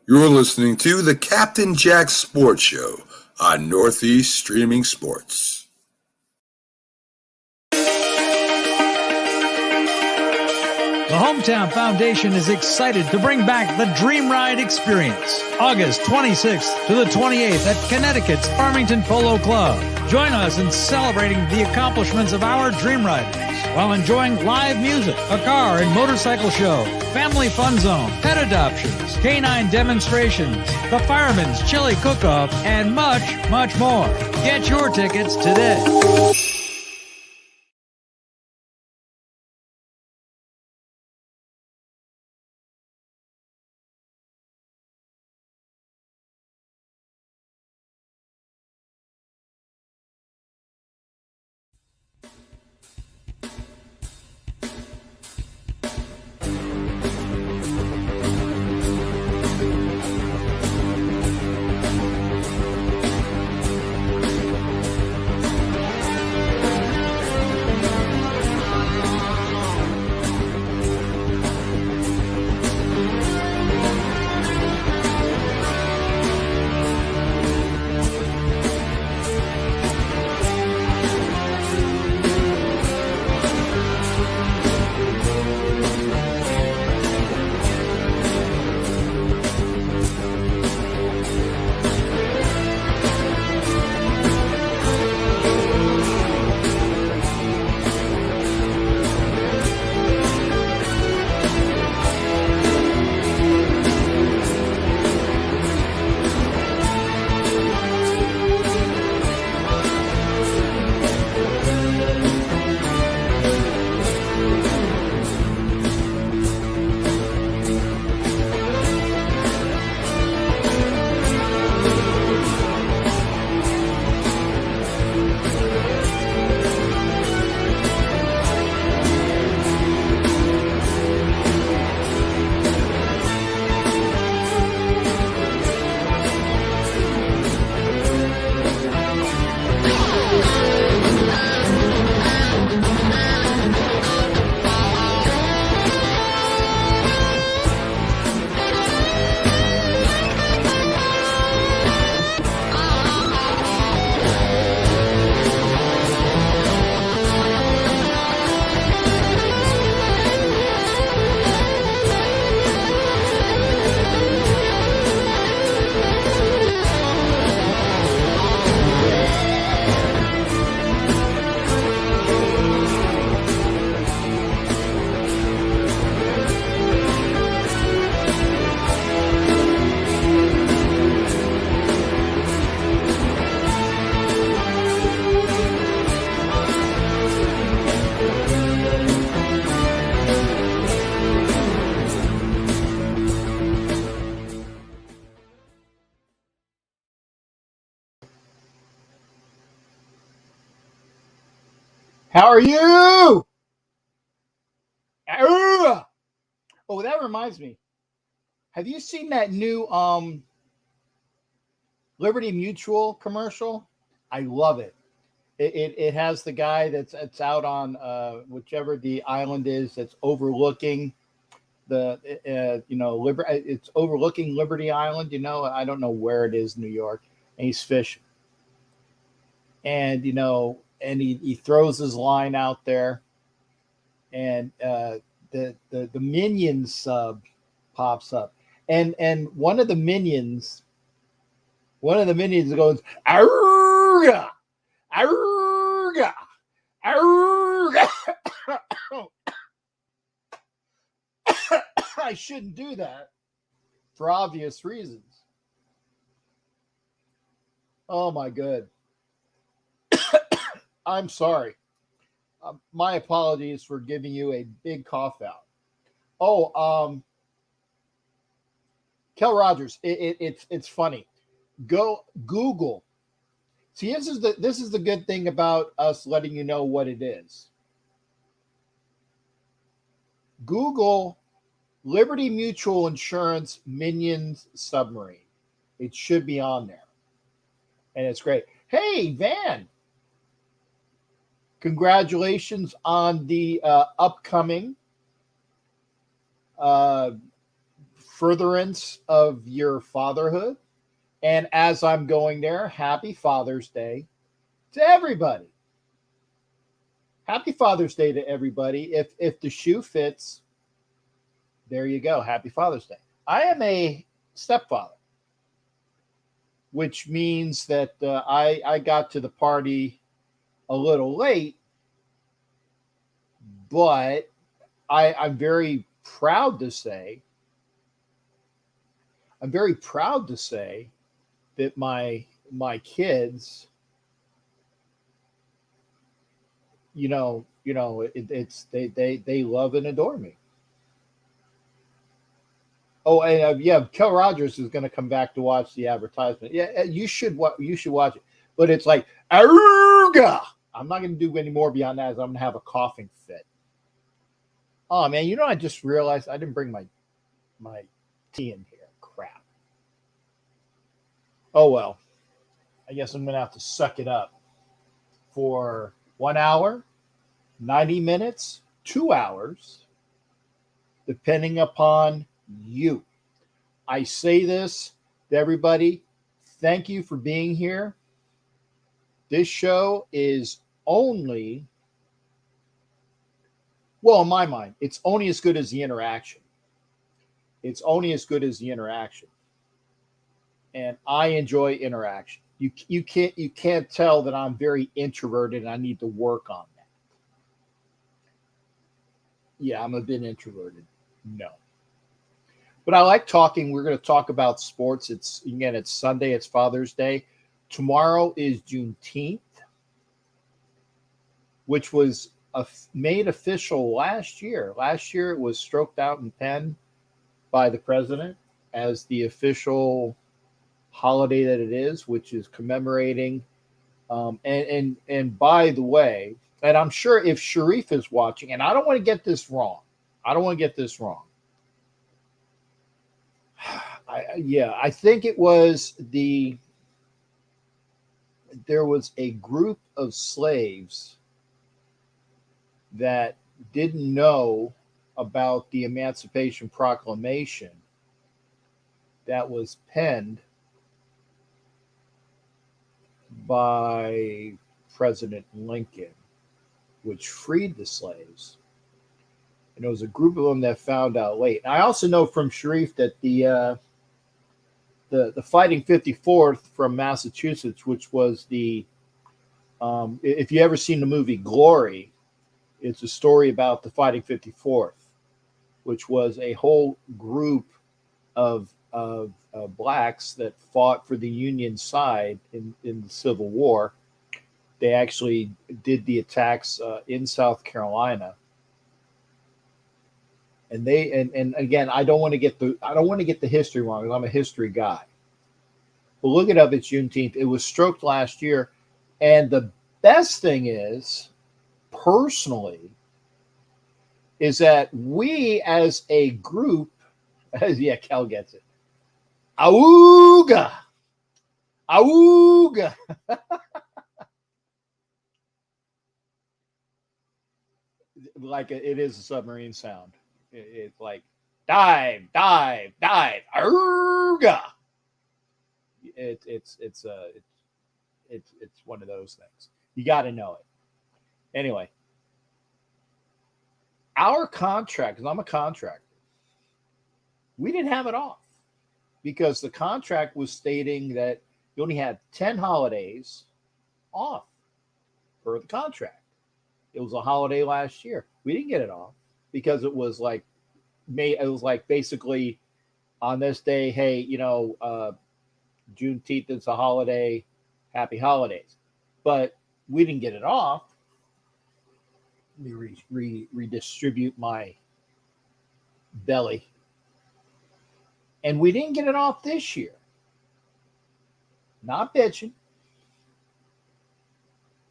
You're listening to the Captain Jack Sports Show on Northeast Streaming Sports. The Hometown Foundation is excited to bring back the Dream Ride experience, August 26th to the 28th at Connecticut's Farmington Polo Club. Join us in celebrating the accomplishments of our Dream Riders while enjoying live music, a car and motorcycle show, family fun zone, pet adoptions, canine demonstrations, the Fireman's Chili Cook-Off, and much, much more. Get your tickets today. How are you? Oh, that reminds me. Have you seen that new Liberty Mutual commercial? I love it. It has the guy that's out on whichever the island is that's overlooking the it's overlooking Liberty Island. I don't know where it is, New York, and he's fishing, and and he throws his line out there, and the Minions sub pops up, and one of the minions goes, "Arrgh! Arrgh! Arrgh!" I shouldn't do that for obvious reasons. Oh my God. I'm sorry. My apologies for giving you a big cough out. Oh, Kel Rogers, it's funny. Go Google. See, this is the good thing about us letting you know what it is. Google Liberty Mutual Insurance Minions Submarine. It should be on there. And it's great. Hey, Van. Congratulations on the upcoming furtherance of your fatherhood. And as I'm going there, happy Father's Day to everybody. Happy Father's Day to everybody. If the shoe fits, there you go. Happy Father's Day. I am a stepfather, which means that I got to the party a little late, but I'm very proud to say, that my kids, it's they love and adore me. Oh, and yeah, Kel Rogers is going to come back to watch the advertisement. Yeah, you should watch it. But it's like, Aruga! I'm not going to do any more beyond that, as I'm going to have a coughing fit. Oh man, I just realized I didn't bring my tea in here. Crap. Oh well, I guess I'm going to have to suck it up for 1 hour, 90 minutes, 2 hours, depending upon you. I say this to everybody. Thank you for being here. This show is only, well, in my mind, it's only as good as the interaction. It's only as good as the interaction. And I enjoy interaction. You can't tell that I'm very introverted and I need to work on that. Yeah, I'm a bit introverted. No. But I like talking. We're going to talk about sports. It's Sunday. It's Father's Day. Tomorrow is Juneteenth, which was made official last year. Last year it was stroked out in pen by the president as the official holiday that it is, which is commemorating. And by the way, and I'm sure if Sharif is watching, and I don't want to get this wrong. I think it was there was a group of slaves that didn't know about the Emancipation Proclamation that was penned by President Lincoln, which freed the slaves. And there was a group of them that found out late. And I also know from Sharif that the Fighting 54th from Massachusetts, which was if you ever seen the movie Glory, it's a story about the Fighting 54th, which was a whole group of blacks that fought for the Union side in the Civil War. They actually did the attacks in South Carolina. And again, I don't want to get the history wrong, because I'm a history guy. But look it up. It's Juneteenth. It was stroked last year, and the best thing is, personally, is that we as a group, yeah, Cal gets it. Auga, auga. Like it is a submarine sound. It's like dive, dive, dive. Auga. It's one of those things. You got to know it. Anyway, our contract, because I'm a contractor, we didn't have it off because the contract was stating that you only had 10 holidays off per the contract. It was a holiday last year. We didn't get it off because it was like basically on this day, hey, Juneteenth is a holiday, happy holidays. But we didn't get it off. Let me redistribute my belly. And we didn't get it off this year. Not bitching.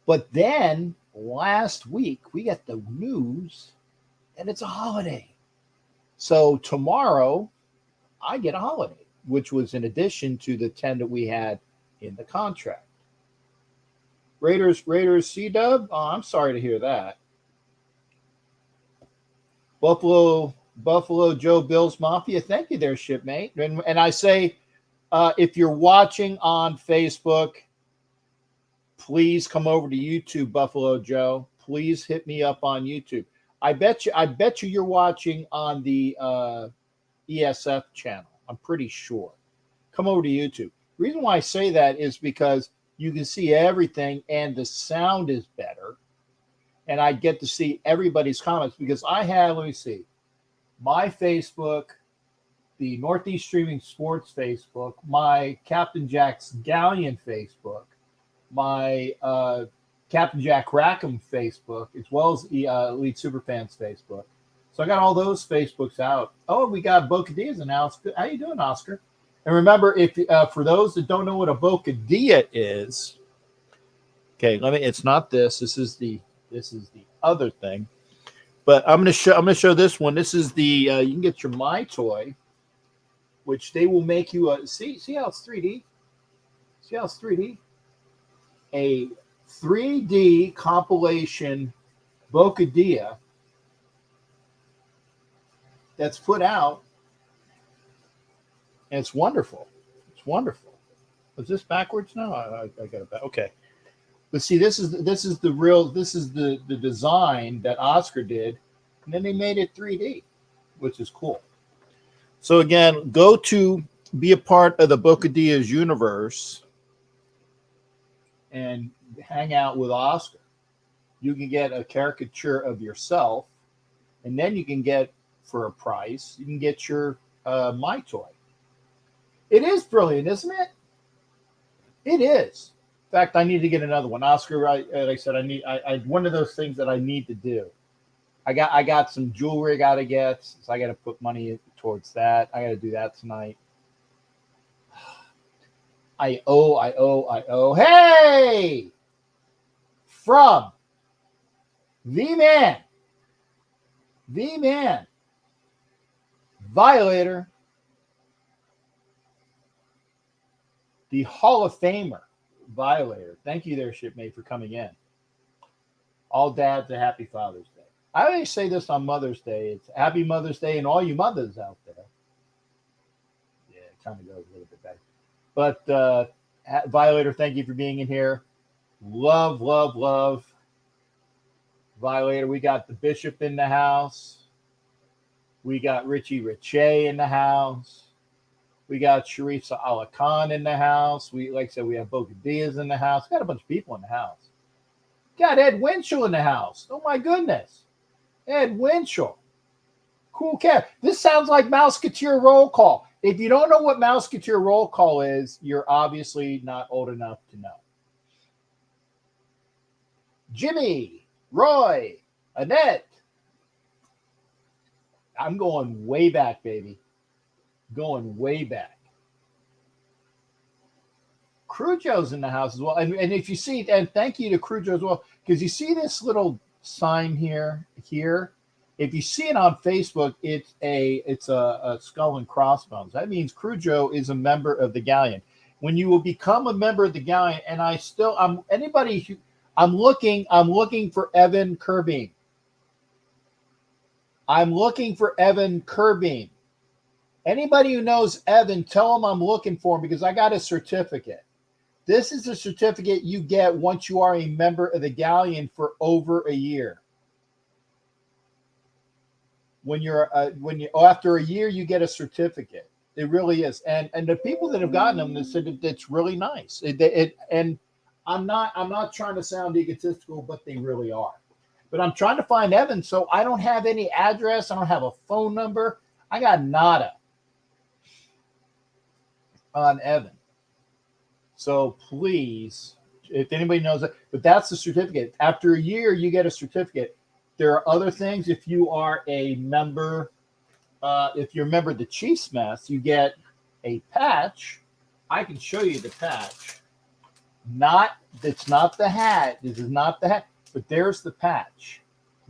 But then last week, we got the news that it's a holiday. So tomorrow, I get a holiday, which was in addition to the 10 that we had in the contract. Raiders, C-Dub? Oh, I'm sorry to hear that. Buffalo Buffalo Joe Bills Mafia. Thank you there, shipmate. And I say, if you're watching on Facebook, please come over to YouTube, Buffalo Joe. Please hit me up on YouTube. I bet you you're watching on the ESF channel. I'm pretty sure. Come over to YouTube. The reason why I say that is because you can see everything and the sound is better. And I get to see everybody's comments because I have, let me see, my Facebook, the Northeast Streaming Sports Facebook, my Captain Jack's Galleon Facebook, my Captain Jack Rackham Facebook, as well as the Elite Superfans Facebook. So I got all those Facebooks out. Oh, we got Bocadillas announced. How you doing, Oscar? And remember, if for those that don't know what a Bocadilla is, okay, it's not this. This is the other thing. But I'm gonna show this one. This is the you can get your My Toy, which they will make you a see how it's 3D. See how it's 3D? A 3D compilation Bocadilla that's put out, and it's wonderful. It's wonderful. Is this backwards now? I got it back. Okay. But see, this is the design that Oscar did, and then they made it 3D, which is cool. So again, go to be a part of the Bocadillas universe and hang out with Oscar. You can get a caricature of yourself, and then you can get, for a price, you can get your My Toy. It is brilliant, isn't it? It is. In fact, I need to get another one. Oscar, like I said, I one of those things that I need to do. I got some jewelry I got to get, so I got to put money towards that. I got to do that tonight. I owe. Hey! From the man, Violator, the Hall of Famer, Violator. Thank you there, shipmate, for coming in. All dads, a happy Father's Day. I always say this on Mother's Day. It's Happy Mother's Day and all you mothers out there. Yeah, it kind of goes a little bit better. But Violator, thank you for being in here. Love. Violator, we got the Bishop in the house. We got Richie Riche in the house. We got Sharif Allah Khan in the house. Like I said, we have Bocadillas in the house. We got a bunch of people in the house. Got Ed Winchell in the house. Oh my goodness. Ed Winchell. Cool cat. This sounds like Mouseketeer Roll Call. If you don't know what Mouseketeer Roll Call is, you're obviously not old enough to know. Jimmy, Roy, Annette. I'm going way back, baby. Going way back. Crujo's in the house as well. And if you see, and thank you to Crujo as well, because you see this little sign here. If you see it on Facebook, it's a skull and crossbones. That means Crujo is a member of the Galleon. When you will become a member of the Galleon, and I'm looking for Evan Kirby. I'm looking for Evan Kirby. Anybody who knows Evan, tell him I'm looking for him because I got a certificate. This is a certificate you get once you are a member of the Galleon for over a year. After a year, you get a certificate. It really is, and the people that have gotten them, they said it's really nice. And I'm not trying to sound egotistical, but they really are. But I'm trying to find Evan, so I don't have any address. I don't have a phone number. I got nada on Evan. So please, if anybody knows it, but that's the certificate. After a year, you get a certificate. There are other things. If you are a member, if you're a member of the Chiefs Mess, you get a patch. I can show you the patch. It's not the hat. This is not the hat, but there's the patch.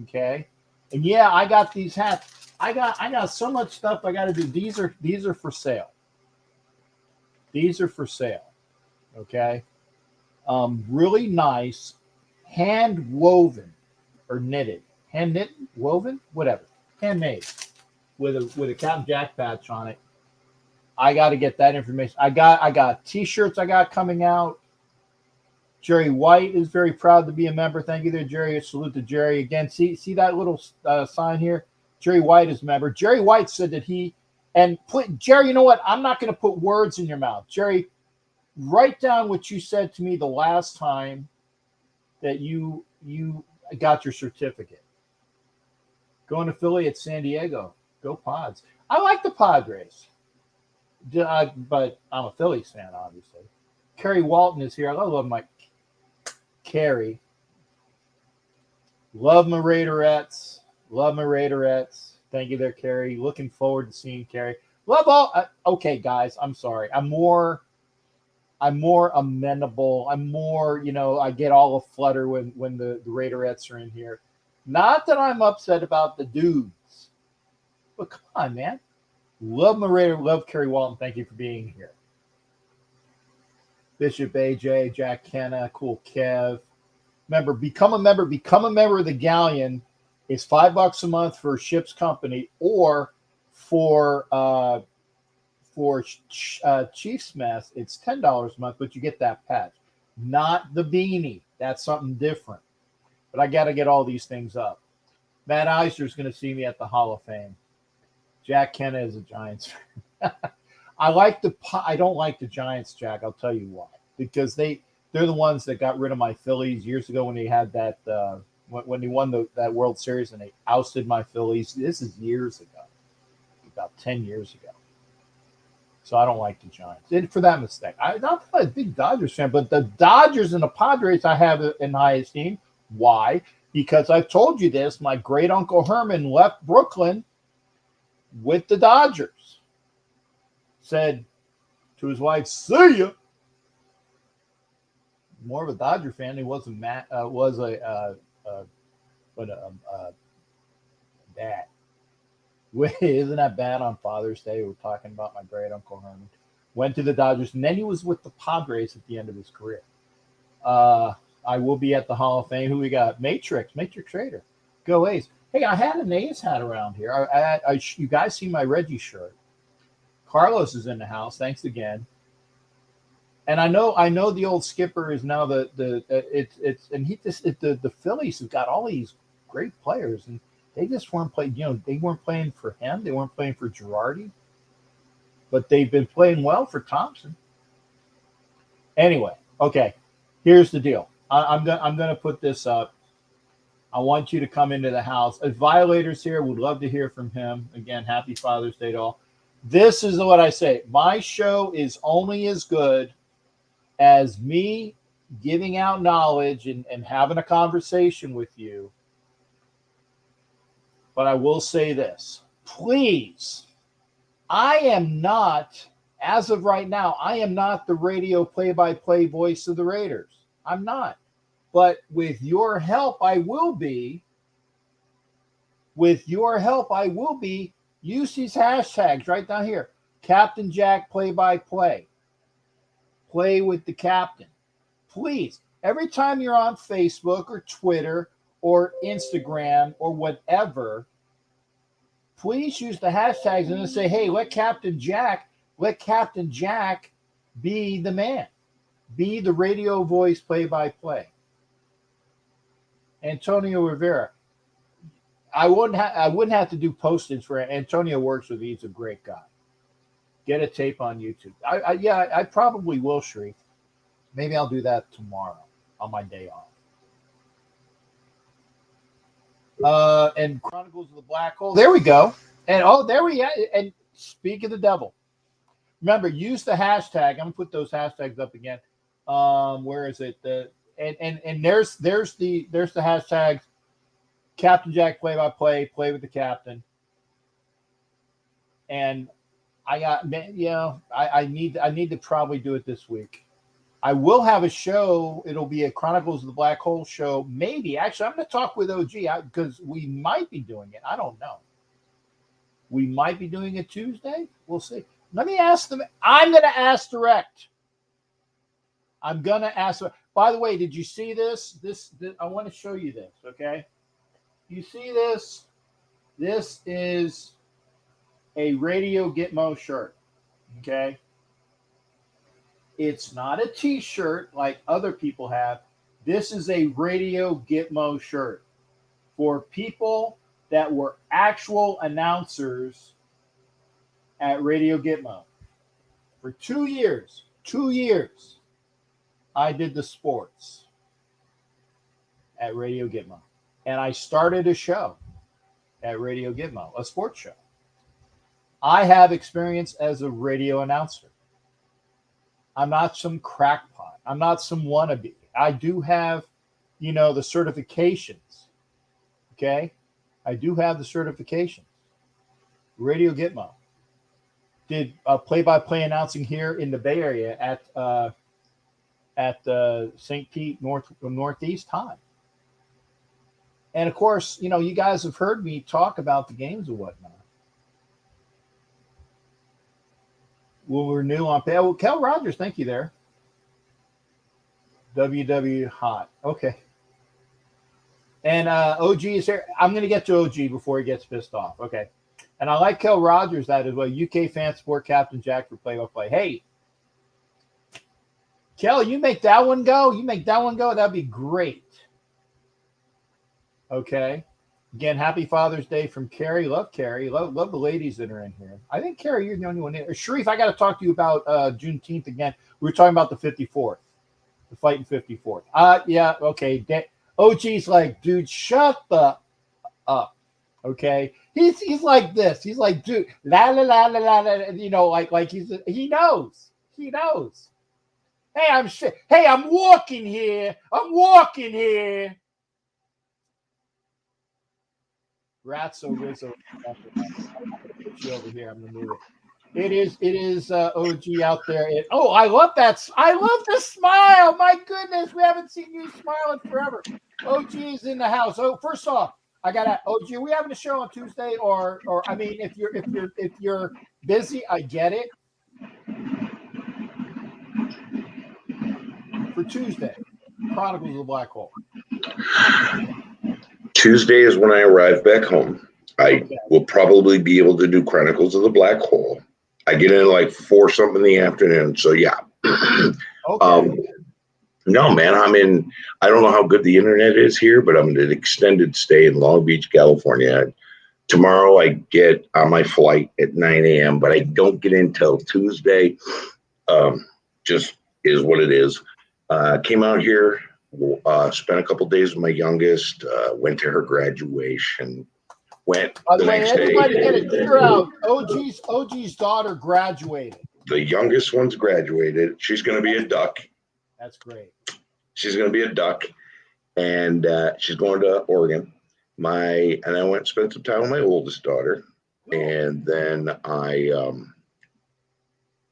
Okay. And yeah, I got these hats. I got so much stuff I got to do. These are for sale. These are for sale. Okay. Really nice, hand woven or knitted, hand knit, woven, whatever, handmade. with a Captain Jack patch on it. I got to get that information. I got T-shirts I got coming out. Jerry White is very proud to be a member. Thank you there, Jerry. A salute to Jerry again. See that little sign here? Jerry White is a member. Jerry White said that Jerry, you know what? I'm not going to put words in your mouth. Jerry, write down what you said to me the last time that you got your certificate. Going to Philly at San Diego. Go Pods. I like the Padres. But I'm a Phillies fan, obviously. Kerry Walton is here. I love my Kerry. Love my Raiderettes. Thank you there, Kerry. Looking forward to seeing Kerry. Love all. Okay, guys, I'm sorry. I'm more amenable. I'm more, I get all aflutter when the Raiderettes are in here. Not that I'm upset about the dudes, but come on, man. Love my Raider. Love Kerry Walton. Thank you for being here. Bishop AJ, Jack Kenna, Cool Kev. Remember, become a member of the Galleon. It's $5 a month for Ship's Company, or for Chiefs Mess, it's $10 a month, but you get that patch. Not the beanie. That's something different. But I got to get all these things up. Matt Eisner's going to see me at the Hall of Fame. Jack Kenna is a Giants fan. I don't like the Giants, Jack. I'll tell you why. Because they're the ones that got rid of my Phillies years ago when they had that when they won that World Series and they ousted my Phillies. This is years ago, about 10 years ago. So I don't like the Giants. And for that mistake, I'm not a big Dodgers fan, but the Dodgers and the Padres I have in high esteem. Why? Because I've told you this. My great uncle Herman left Brooklyn with the Dodgers. Said to his wife, "See ya." More of a Dodger fan. He wasn't dad. Isn't that bad on Father's Day? We're talking about my great uncle Herman. Went to the Dodgers, and then he was with the Padres at the end of his career. I will be at the Hall of Fame. Who we got? Matrix Raider. Go A's. Hey, I had an A's hat around here. You guys see my Reggie shirt. Carlos is in the house. Thanks again. And I know the old skipper is now the Phillies have got all these great players, and they just weren't playing. They weren't playing for him. They weren't playing for Girardi, but they've been playing well for Thompson. Anyway, okay. Here's the deal. I'm gonna put this up. I want you to come into the house. Violators here. Would love to hear from him. Again, happy Father's Day to all. This is what I say. My show is only as good as me giving out knowledge and having a conversation with you. But I will say this. Please, I am not, as of right now, I am not the radio play-by-play voice of the Raiders. I'm not. But with your help, I will be. With your help, I will be. Use these hashtags right down here. Captain Jack play-by-play. Play with the captain. Please, every time you're on Facebook or Twitter or Instagram or whatever, please use the hashtags and then say, hey, let Captain Jack be the man. Be the radio voice play-by-play. Antonio Rivera. I wouldn't have to do postage for it. Antonio works with me. He's a great guy. Get a tape on YouTube. I probably will, Sharif. Maybe I'll do that tomorrow on my day off. And Chronicles of the Black Hole. There we go. And there we are. And speak of the devil. Remember, use the hashtag. I'm gonna put those hashtags up again. Where is it? And there's the hashtags. Captain Jack play-by-play, play with the captain. And I need to probably do it this week. I will have a show. It'll be a Chronicles of the Black Hole show. Maybe. Actually, I'm going to talk with OG because we might be doing it. I don't know. We might be doing it Tuesday. We'll see. Let me ask them. I'm going to ask direct. I'm going to ask. By the way, did you see this? This I want to show you this, okay? You see this? This is a Radio Gitmo shirt. Okay. It's not a t-shirt like other people have. This is a Radio Gitmo shirt for people that were actual announcers at Radio Gitmo. For 2 years, I did the sports at Radio Gitmo. And I started a show at Radio Gitmo, a sports show. I have experience as a radio announcer. I'm not some crackpot. I'm not some wannabe. I do have, the certifications. Okay? I do have the certifications. Radio Gitmo did play-by-play announcing here in the Bay Area at St. Pete Northeast time. And of course, you guys have heard me talk about the games and whatnot. We'll renew on pay. Well, Kel Rogers, thank you there. WW Hot. Okay. And OG is here. I'm going to get to OG before he gets pissed off. Okay. And I like Kel Rogers that as well. UK fan sport Captain Jack for play-by-play. Hey, Kel, you make that one go? That'd be great. Okay. Again, happy Father's Day from Carrie. Love Carrie. Love the ladies that are in here. I think, Carrie, you're the only one in. Sharif, I got to talk to you about Juneteenth again. We were talking about the 54th, the fighting 54th. Yeah, okay. OG's like, dude, shut the up. Okay. He's like this. He's like, dude, la la la la la, like he knows. Hey, I'm walking here. Ratso Rizzo. You over here. I'm gonna move it. It is OG out there. I love that. I love the smile. My goodness, we haven't seen you smile in forever. OG is in the house. Oh, first off, I gotta OG. Are we having a show on Tuesday or I mean, if you're busy, I get it. For Tuesday, Chronicles of the Black Hole. Tuesday is when I arrive back home. I will probably be able to do Chronicles of the Black Hole. I get in like 4 something in the afternoon. So yeah. Okay. No, man, I don't know how good the internet is here, but I'm in an extended stay in Long Beach, California. Tomorrow I get on my flight at 9 a.m., but I don't get in till Tuesday. Just is what it is. Came out here, spent a couple days with my youngest, went to her graduation, went By the the way, next day. everybody get it clear out. OG's daughter graduated. The youngest one's graduated. She's going to be a duck. That's great. She's going to be a duck, and she's going to Oregon. And I went and spent some time with my oldest daughter, and then I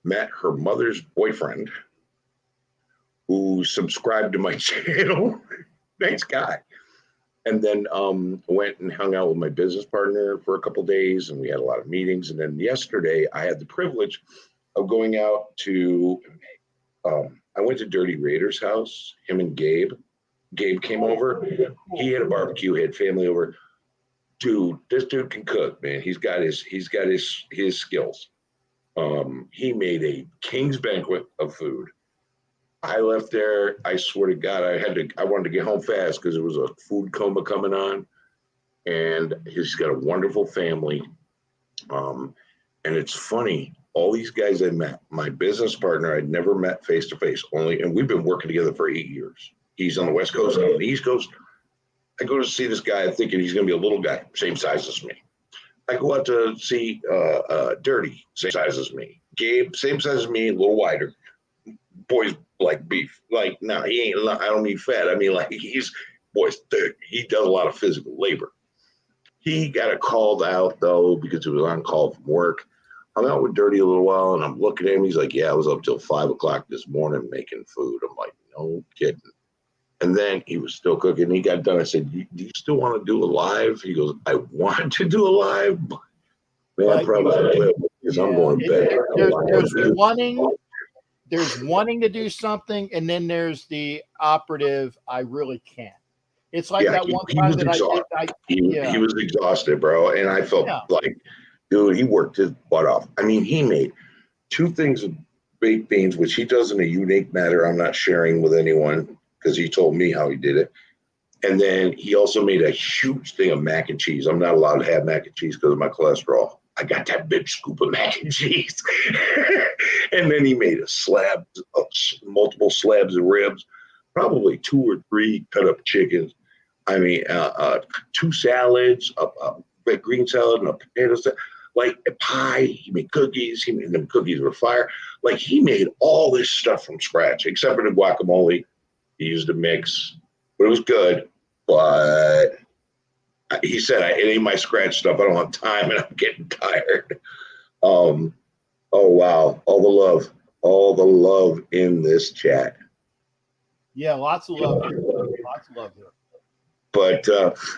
met her mother's boyfriend, who subscribed to my channel. Nice guy. And then went and hung out with my business partner for a couple of days, and we had a lot of meetings. And then yesterday, I had the privilege of going out to. I went to Dirty Raider's house. Him and Gabe. Gabe came over. He had a barbecue. He had family over. Dude, this dude can cook, man. He's got his skills. He made a king's banquet of food. I left there. I swear to God, I wanted to get home fast because there was a food coma coming on, and he's got a wonderful family. And it's funny, all these guys I met, my business partner, I'd never met face to face, and we've been working together for 8 years. He's on the West Coast, I'm on the East Coast. I go to see this guy thinking he's going to be a little guy, same size as me. I go out to see Dirty, same size as me. Gabe, same size as me, a little wider. Boys like beef. Like, no, he ain't. I don't mean fat. I mean, like, he does a lot of physical labor. He got called out, though, because he was on call from work. Hung out with Dirty a little while, and I'm looking at him. He's like, yeah, I was up till 5 o'clock this morning making food. I'm like, no kidding. And then he was still cooking. He got done. I said, do you still want to do a live? He goes, I want to do a live. Man, I'm probably because I'm going to bed. There's wanting to do something, and then there's the operative, I really can't. It's like that one time that he was exhausted, bro. And I felt like Dude, he worked his butt off. I mean, he made two things of baked beans, which he does in a unique manner. I'm not sharing with anyone because he told me how he did it. And then he also made a huge thing of mac and cheese. I'm not allowed to have mac and cheese because of my cholesterol. I got that big scoop of mac and cheese. And then he made a slab, multiple slabs of ribs, probably 2 or 3 cut up chickens. I mean, 2 salads, a green salad and a potato salad, like a pie. He made cookies. He made them cookies with fire. Like he made all this stuff from scratch, except for the guacamole. He used a mix, but it was good. But he said, it ain't my scratch stuff. I don't have time and I'm getting tired. Oh, wow. All the love in this chat. Yeah, lots of love here. Lots of love here. But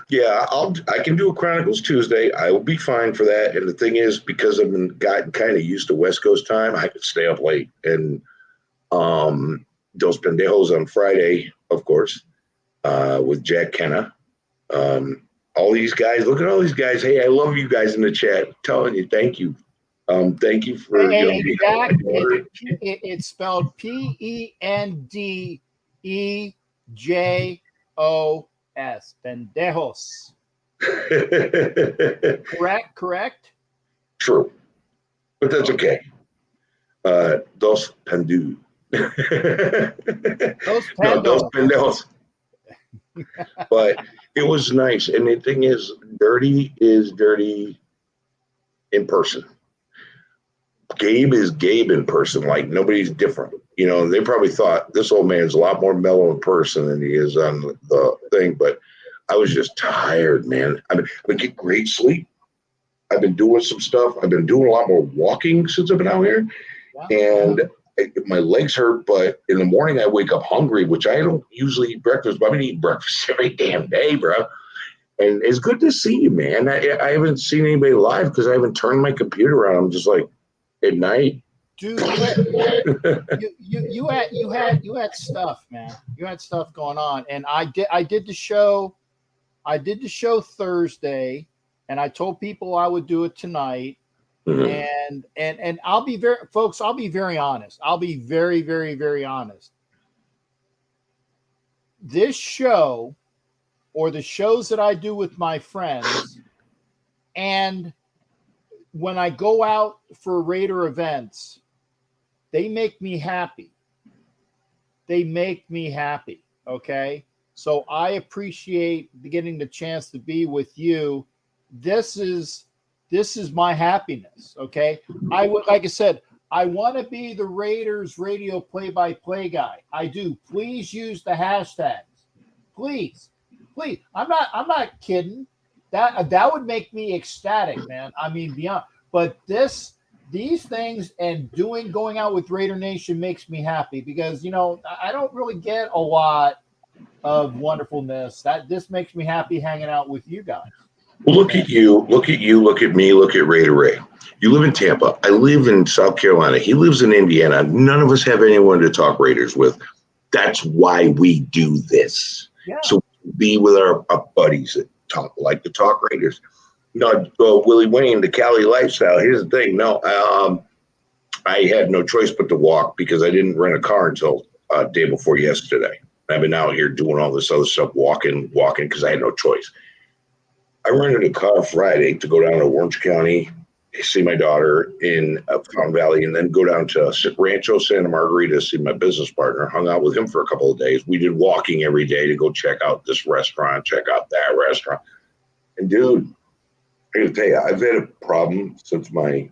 yeah, I can do a Chronicles Tuesday. I will be fine for that. And the thing is, because I've gotten kind of used to West Coast time, I could stay up late. And Dos Pendejos on Friday, of course, with Jack Kenna. All these guys, look at all these guys. Hey, I love you guys in the chat. I'm telling you, thank you. Thank you for Jack, it's spelled Pendejos. Pendejos. Correct? True. But that's okay. Dos Pendu. Dos Pendejos. But it was nice. And the thing is dirty in person. Gabe is Gabe in person. Like nobody's different. You know, they probably thought this old man's a lot more mellow in person than he is on the thing. But I was just tired, man. I've been getting great sleep. I've been doing some stuff. I've been doing a lot more walking since I've been out here. Wow. And my legs hurt, but in the morning I wake up hungry, which I don't usually eat breakfast, but I've been eating breakfast every damn day, bro. And it's good to see you, man. I haven't seen anybody live because I haven't turned my computer on. I'm just like at night. Dude, you had stuff, man. You had stuff going on, and I did the show. I did the show Thursday, and I told people I would do it tonight. Mm-hmm. And I'll be I'll be very honest. I'll be very, very, very honest. This show, or the shows that I do with my friends, and when I go out for Raider events, they make me happy. They make me happy. Okay. So I appreciate getting the chance to be with you. This is my happiness. Okay. Like I said, I want to be the Raiders radio play-by-play guy. I do. Please use the hashtags. Please. I'm not kidding. That would make me ecstatic, man. I mean, beyond. But these things and going out with Raider Nation makes me happy because, you know, I don't really get a lot of wonderfulness. This makes me happy hanging out with you guys. Well, look at you, look at me, look at Raider Ray. You live in Tampa. I live in South Carolina. He lives in Indiana. None of us have anyone to talk Raiders with. That's why we do this. Yeah. So be with our buddies that like to talk Raiders. No, Willie Wayne, the Cali lifestyle. Here's the thing. No, I had no choice but to walk because I didn't rent a car until day before yesterday. I've been out here doing all this other stuff, walking because I had no choice. I rented a car Friday to go down to Orange County, see my daughter in Fountain Valley, and then go down to Rancho Santa Margarita to see my business partner. Hung out with him for a couple of days. We did walking every day to go check out this restaurant, check out that restaurant. And dude, I gotta tell you, I've had a problem since my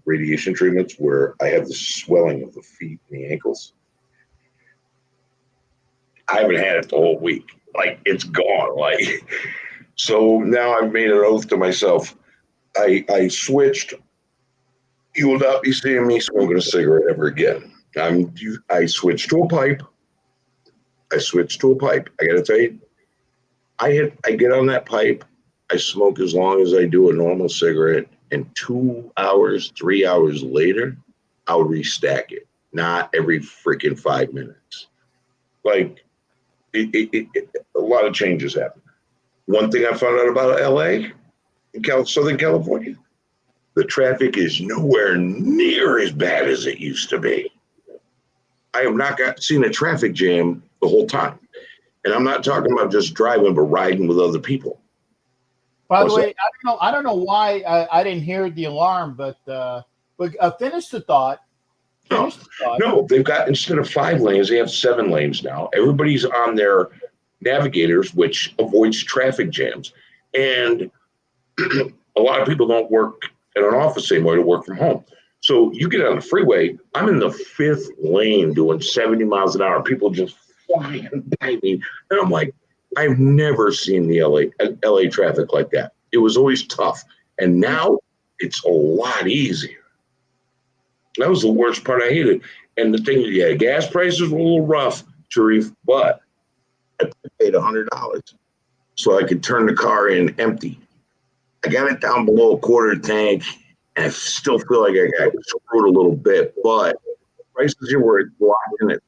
radiation treatments where I have this swelling of the feet and the ankles. I haven't had it the whole week. Like, it's gone. Like, so now I've made an oath to myself. I switched. You will not be seeing me smoking a cigarette ever again. I switched to a pipe. I gotta tell you, I get on that pipe. I smoke as long as I do a normal cigarette, and 2 hours, 3 hours later, I'll restack it. Not every freaking 5 minutes. Like, a lot of changes happen. One thing I found out about LA, in Southern California, The traffic is nowhere near as bad as it used to be. I have not seen a traffic jam the whole time. And I'm not talking about just driving, but riding with other people. By the way, I don't know why I didn't hear the alarm, but finish the thought. No, they've got, instead of 5 lanes, they have 7 lanes now. Everybody's on their navigators, which avoids traffic jams. And a lot of people don't work at an office anymore to work from home. So you get on the freeway, I'm in the 5th lane doing 70 miles an hour. People just flying by me. And I'm like, I've never seen the LA traffic like that. It was always tough. And now it's a lot easier. That was the worst part. I hated. And the thing, yeah, gas prices were a little rough, Sharif, but I paid $100 so I could turn the car in empty. I got it down below a quarter tank, and I still feel like I got screwed a little bit, but prices here were locked in at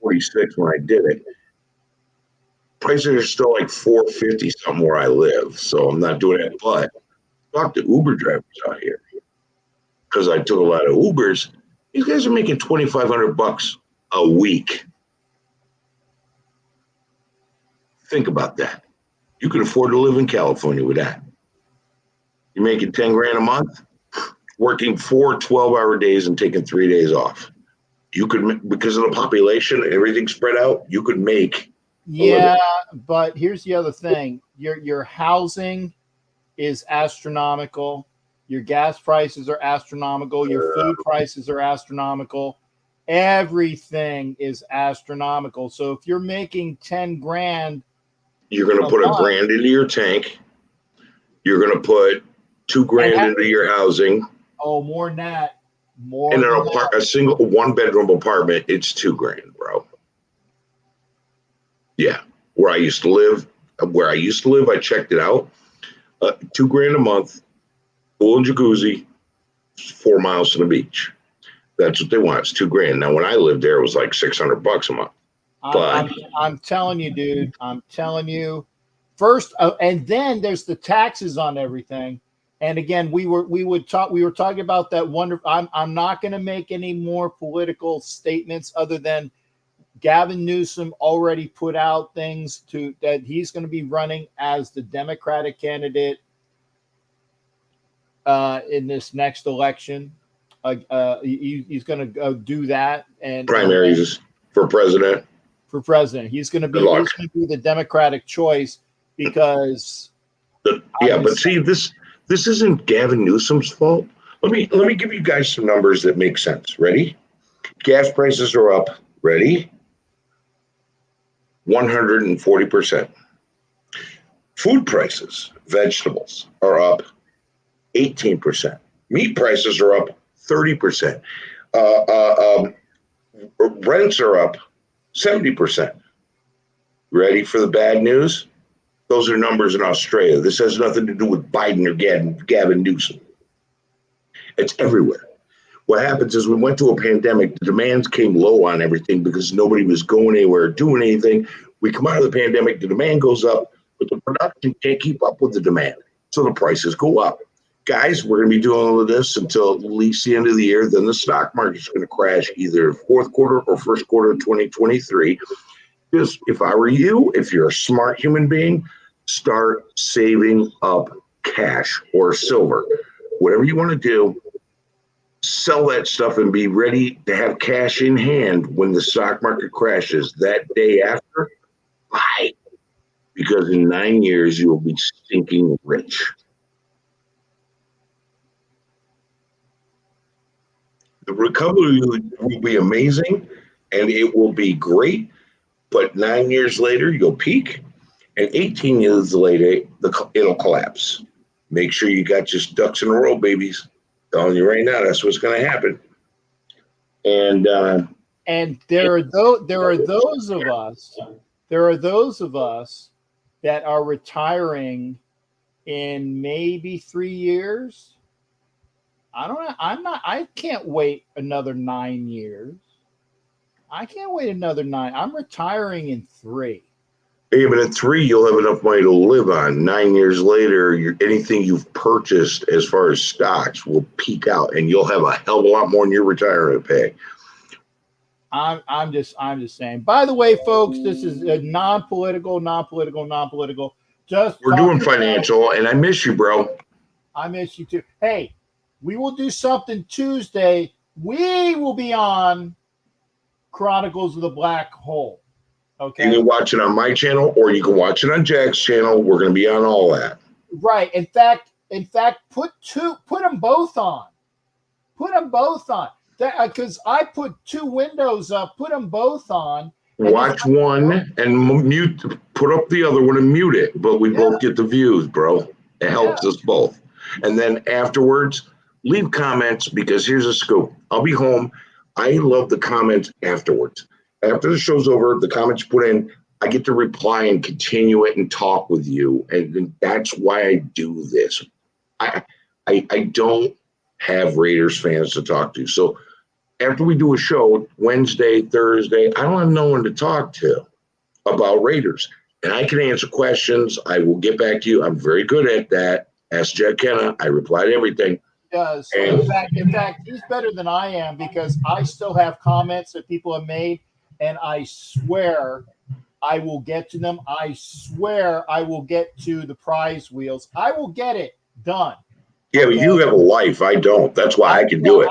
$6.46 when I did it. Prices are still like $4.50 something where I live, so I'm not doing it. But talk to Uber drivers out here, because I took a lot of Ubers. These guys are making $2,500 a week. Think about that. You can afford to live in California with that. You're making 10 grand a month, working 4 12-hour days and taking 3 days off. You could, because of the population and everything spread out, you could make. Yeah, but here's the other thing. Your housing is astronomical. Your gas prices are astronomical. Your food prices are astronomical. Everything is astronomical. So if you're making 10 grand, you're going to put a grand into your tank. You're going to put 2 grand into your housing. Oh, more than that. In a single 1-bedroom apartment, it's 2 grand, bro. Yeah, where I used to live, I checked it out. 2 grand a month, pool and jacuzzi, 4 miles to the beach. That's what they want. It's 2 grand. Now, when I lived there, it was like $600 a month. I'm telling you, dude. I'm telling you. First, and then there's the taxes on everything. And again, we were talking about that wonder. I'm not going to make any more political statements other than Gavin Newsom already put out things that he's going to be running as the Democratic candidate in this next election. He's going to do that and primaries for president. For president, he's going to be the Democratic choice because. But see, this isn't Gavin Newsom's fault. Let me give you guys some numbers that make sense. Ready? Gas prices are up. Ready? 140%. Food prices, vegetables, are up 18%. Meat prices are up 30%. Rents are up 70%. Ready for the bad news? Those are numbers in Australia. This has nothing to do with Biden or Gavin Newsom. It's everywhere. What happens is we went to a pandemic. The demands came low on everything because nobody was going anywhere or doing anything. We come out of the pandemic, the demand goes up, but the production can't keep up with the demand. So the prices go up. Guys, we're going to be doing all of this until at least the end of the year. Then the stock market's going to crash either fourth quarter or first quarter of 2023. Just if I were you, if you're a smart human being, start saving up cash or silver. Whatever you want to do, sell that stuff and be ready to have cash in hand when the stock market crashes that day after. Buy. Because in 9 years, you will be stinking rich. The recovery will be amazing and it will be great. But 9 years later, you'll peak. And 18 years later, it'll collapse. Make sure you got your ducks in a row, babies. Telling you right now, that's what's going to happen. And there are those of us that are retiring in maybe 3 years. I don't know. I can't wait another 9 years. I can't wait another 9. I'm retiring in 3. Yeah, but at 3, you'll have enough money to live on. 9 years later, anything you've purchased as far as stocks will peak out, and you'll have a hell of a lot more in your retirement pay. I'm just saying. By the way, folks, this is a non-political. Just We're doing financial, and I miss you, bro. I miss you too. Hey, we will do something Tuesday. We will be on Chronicles of the Black Hole. Okay. You can watch it on my channel, or you can watch it on Jack's channel. We're going to be on all that. Right. In fact, put them both on. Put them both on. Because I put 2 windows up. Put them both on. Watch one and mute. Put up the other one and mute it. But we both get the views, bro. It helps us both. And then afterwards, leave comments, because here's a scoop. I'll be home. I love the comments afterwards. After the show's over, the comments you put in, I get to reply and continue it and talk with you. And that's why I do this. I don't have Raiders fans to talk to. So after we do a show, Wednesday, Thursday, I don't have no one to talk to about Raiders. And I can answer questions. I will get back to you. I'm very good at that. Ask Jack Kenna. I reply to everything. Does. In fact, he's better than I am, because I still have comments that people have made, and I swear I will get to them. I swear I will get to the prize wheels. I will get it done. Yeah, but you have a life. I don't. That's why I can do it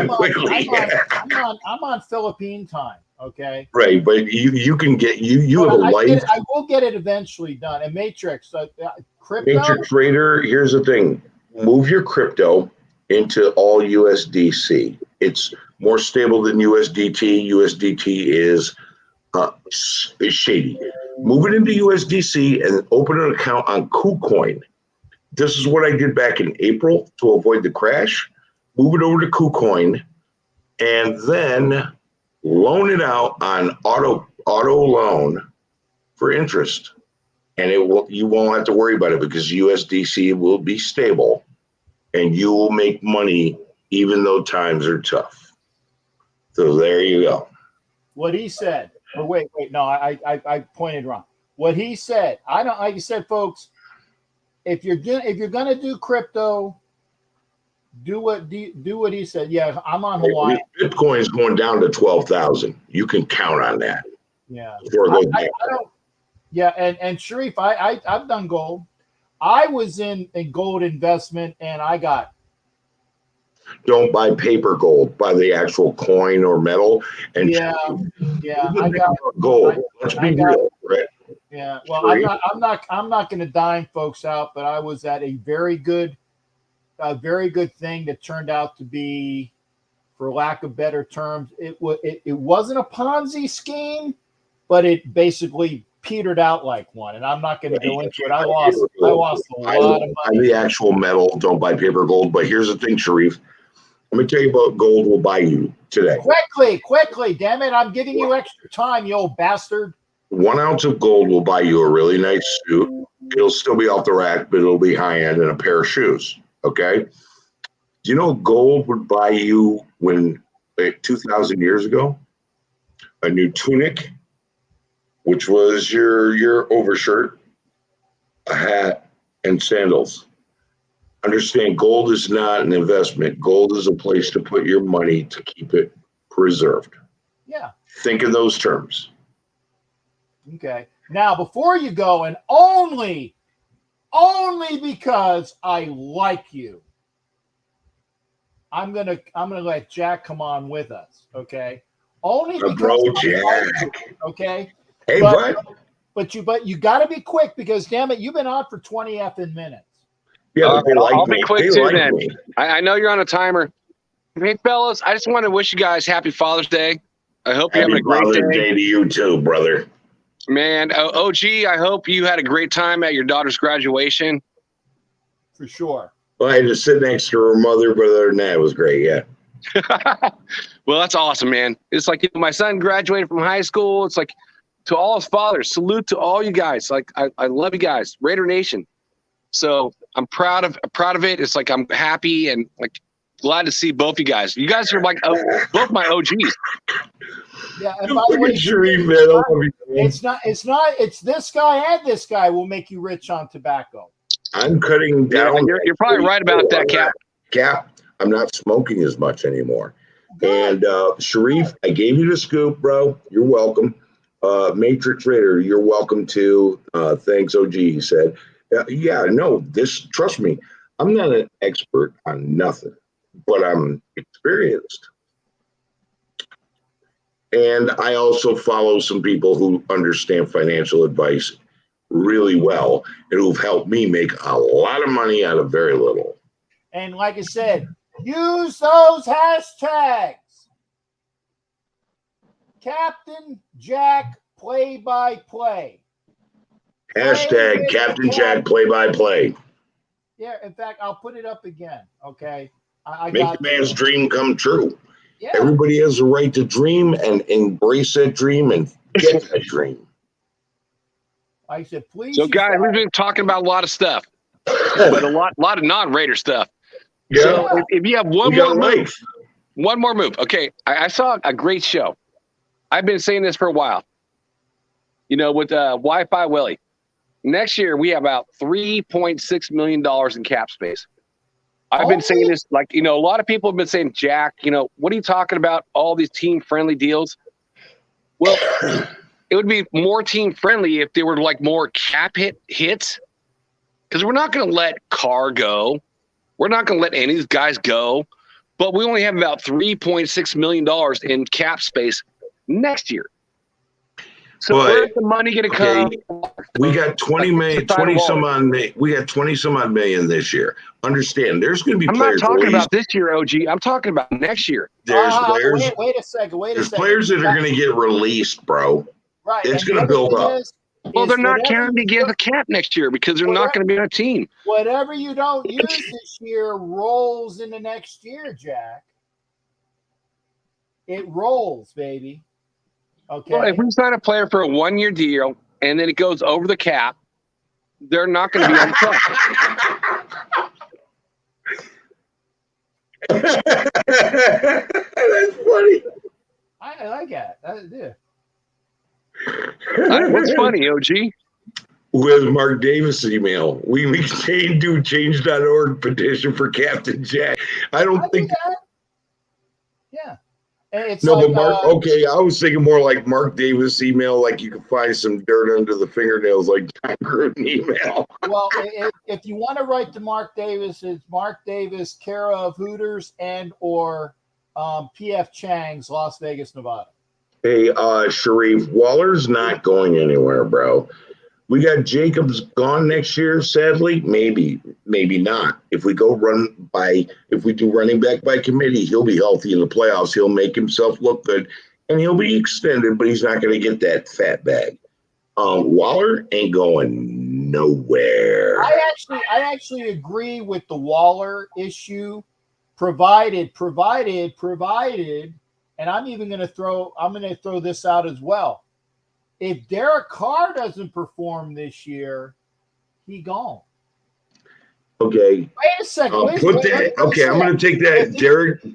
quickly. I'm on Philippine time. Okay. Right, but you can get you have a life. I will get it eventually done. And Matrix, crypto. Matrix Raider. Here's the thing: move your crypto into all USDC. It's more stable than USDT. USDT is shady. Move it into USDC and open an account on KuCoin. This is what I did back in April to avoid the crash. Move it over to KuCoin, and then loan it out on auto loan for interest. And you won't have to worry about it, because USDC will be stable, and you will make money even though times are tough. So there you go. What he said. Oh, wait, no, I pointed wrong. What he said. I don't, like you said, folks. If you're gonna do crypto, do what he said. Yeah, I'm on Hawaii. Bitcoin's going down to 12,000. You can count on that. Yeah. I don't. Yeah, and Sharif, I've done gold. I was in gold investment, and I got. Don't buy paper gold. Buy the actual coin or metal. And yeah, I got gold. Let's be real, right? Yeah, well, I'm not going to dime folks out, but I was at a very good thing that turned out to be, for lack of better terms, it wasn't a Ponzi scheme, but it basically petered out like one. And I'm not going to go into it. I lost a lot of money. Buy the actual metal. Don't buy paper gold. But here's the thing, Sharif. Let me tell you about gold will buy you today. Quickly, damn it! I'm giving you extra time, you old bastard. 1 ounce of gold will buy you a really nice suit. It'll still be off the rack, but it'll be high end, and a pair of shoes. Okay. Do you know gold would buy you, when 2,000 years ago, a new tunic, which was your overshirt, a hat, and sandals? Understand, gold is not an investment. Gold is a place to put your money to keep it preserved. Yeah. Think in those terms. Okay. Now, before you go, and only because I like you, I'm gonna let Jack come on with us. Okay. Only because Jack. Like you, okay. Hey, but you got to be quick, because damn it, you've been on for 20 effing minutes. Yeah, I'll be quick too then. I know you're on a timer. Hey, fellas, I just want to wish you guys happy Father's Day. I hope you're having a great day. Father's Day to you too, brother. Man, OG, I hope you had a great time at your daughter's graduation. For sure. Well, I had to sit next to her mother, but other than that, it was great. Yeah. Well, that's awesome, man. It's like, my son graduated from high school. It's like, to all his fathers, salute to all you guys. Like, I love you guys, Raider Nation. So I'm proud of it. It's like, I'm happy and like glad to see both you guys. You guys are like both my OGs. Yeah, and by the Look way, at Sharif, man. I love you, man. it's this guy and this guy will make you rich on tobacco. I'm cutting Yeah, down. you're probably right about that, Cap. Cap, I'm not smoking as much anymore. Good. And Sharif, I gave you the scoop, bro. You're welcome. Matrix Raider, you're welcome too. Thanks, OG. He said, yeah, no, trust me, I'm not an expert on nothing, but I'm experienced. And I also follow some people who understand financial advice really well and who've helped me make a lot of money out of very little. And like I said, use those hashtags. Captain Jack play-by-play. Hashtag Captain Jack play-by-play. Yeah, in fact, I'll put it up again. Okay. I Make got the man's dream come true. Yeah. Everybody has the right to dream and embrace that dream and get that dream. I said, please. So, guys, we've been talking about a lot of stuff, but a lot of non-Raider stuff. Yeah. So, if you have one more move. Okay, I saw a great show. I've been saying this for a while. You know, with Wi-Fi Willie. Next year, we have about $3.6 million in cap space. I've been saying this, like, you know, a lot of people have been saying, Jack, you know, what are you talking about? All these team-friendly deals. Well, it would be more team-friendly if there were, like, more cap hits. Because we're not going to let Carr go. We're not going to let any of these guys go. But we only have about $3.6 million in cap space next year. So where's the money going to come? We got 20 million, 20 some odd. We got 20 some odd million this year. Understand? There's going to be players. I'm not talking about this year, OG. I'm talking about next year. There's players. Wait a second. There's players that are going to get released, bro. Right. It's going to build up. Well, they're not counting to get the cap next year because they're not going to be on a team. Whatever you don't use this year rolls into next year, Jack. It rolls, baby. Okay. Well, if we sign a player for a 1-year deal and then it goes over the cap, they're not going to be on the cap. That's funny. I like that. Yeah. What's funny, OG? With Mark Davis' email, we do change.org petition for Captain Jack. I don't think. Yeah. It's no, like, but Mark. Okay, I was thinking more like Mark Davis email, like you can find some dirt under the fingernails, like John Gruden email. Well, if you want to write to Mark Davis, it's Mark Davis, care of Hooters and or PF Chang's, Las Vegas, Nevada. Hey, Sharif, Waller's not going anywhere, bro. We got Jacobs gone next year, sadly. Maybe not. If we do running back by committee, he'll be healthy in the playoffs. He'll make himself look good, and he'll be extended, but he's not going to get that fat bag. Waller ain't going nowhere. I actually agree with the Waller issue, provided, and I'm going to throw this out as well. If Derek Carr doesn't perform this year, he gone. Okay. Wait a second. I'm going to take that.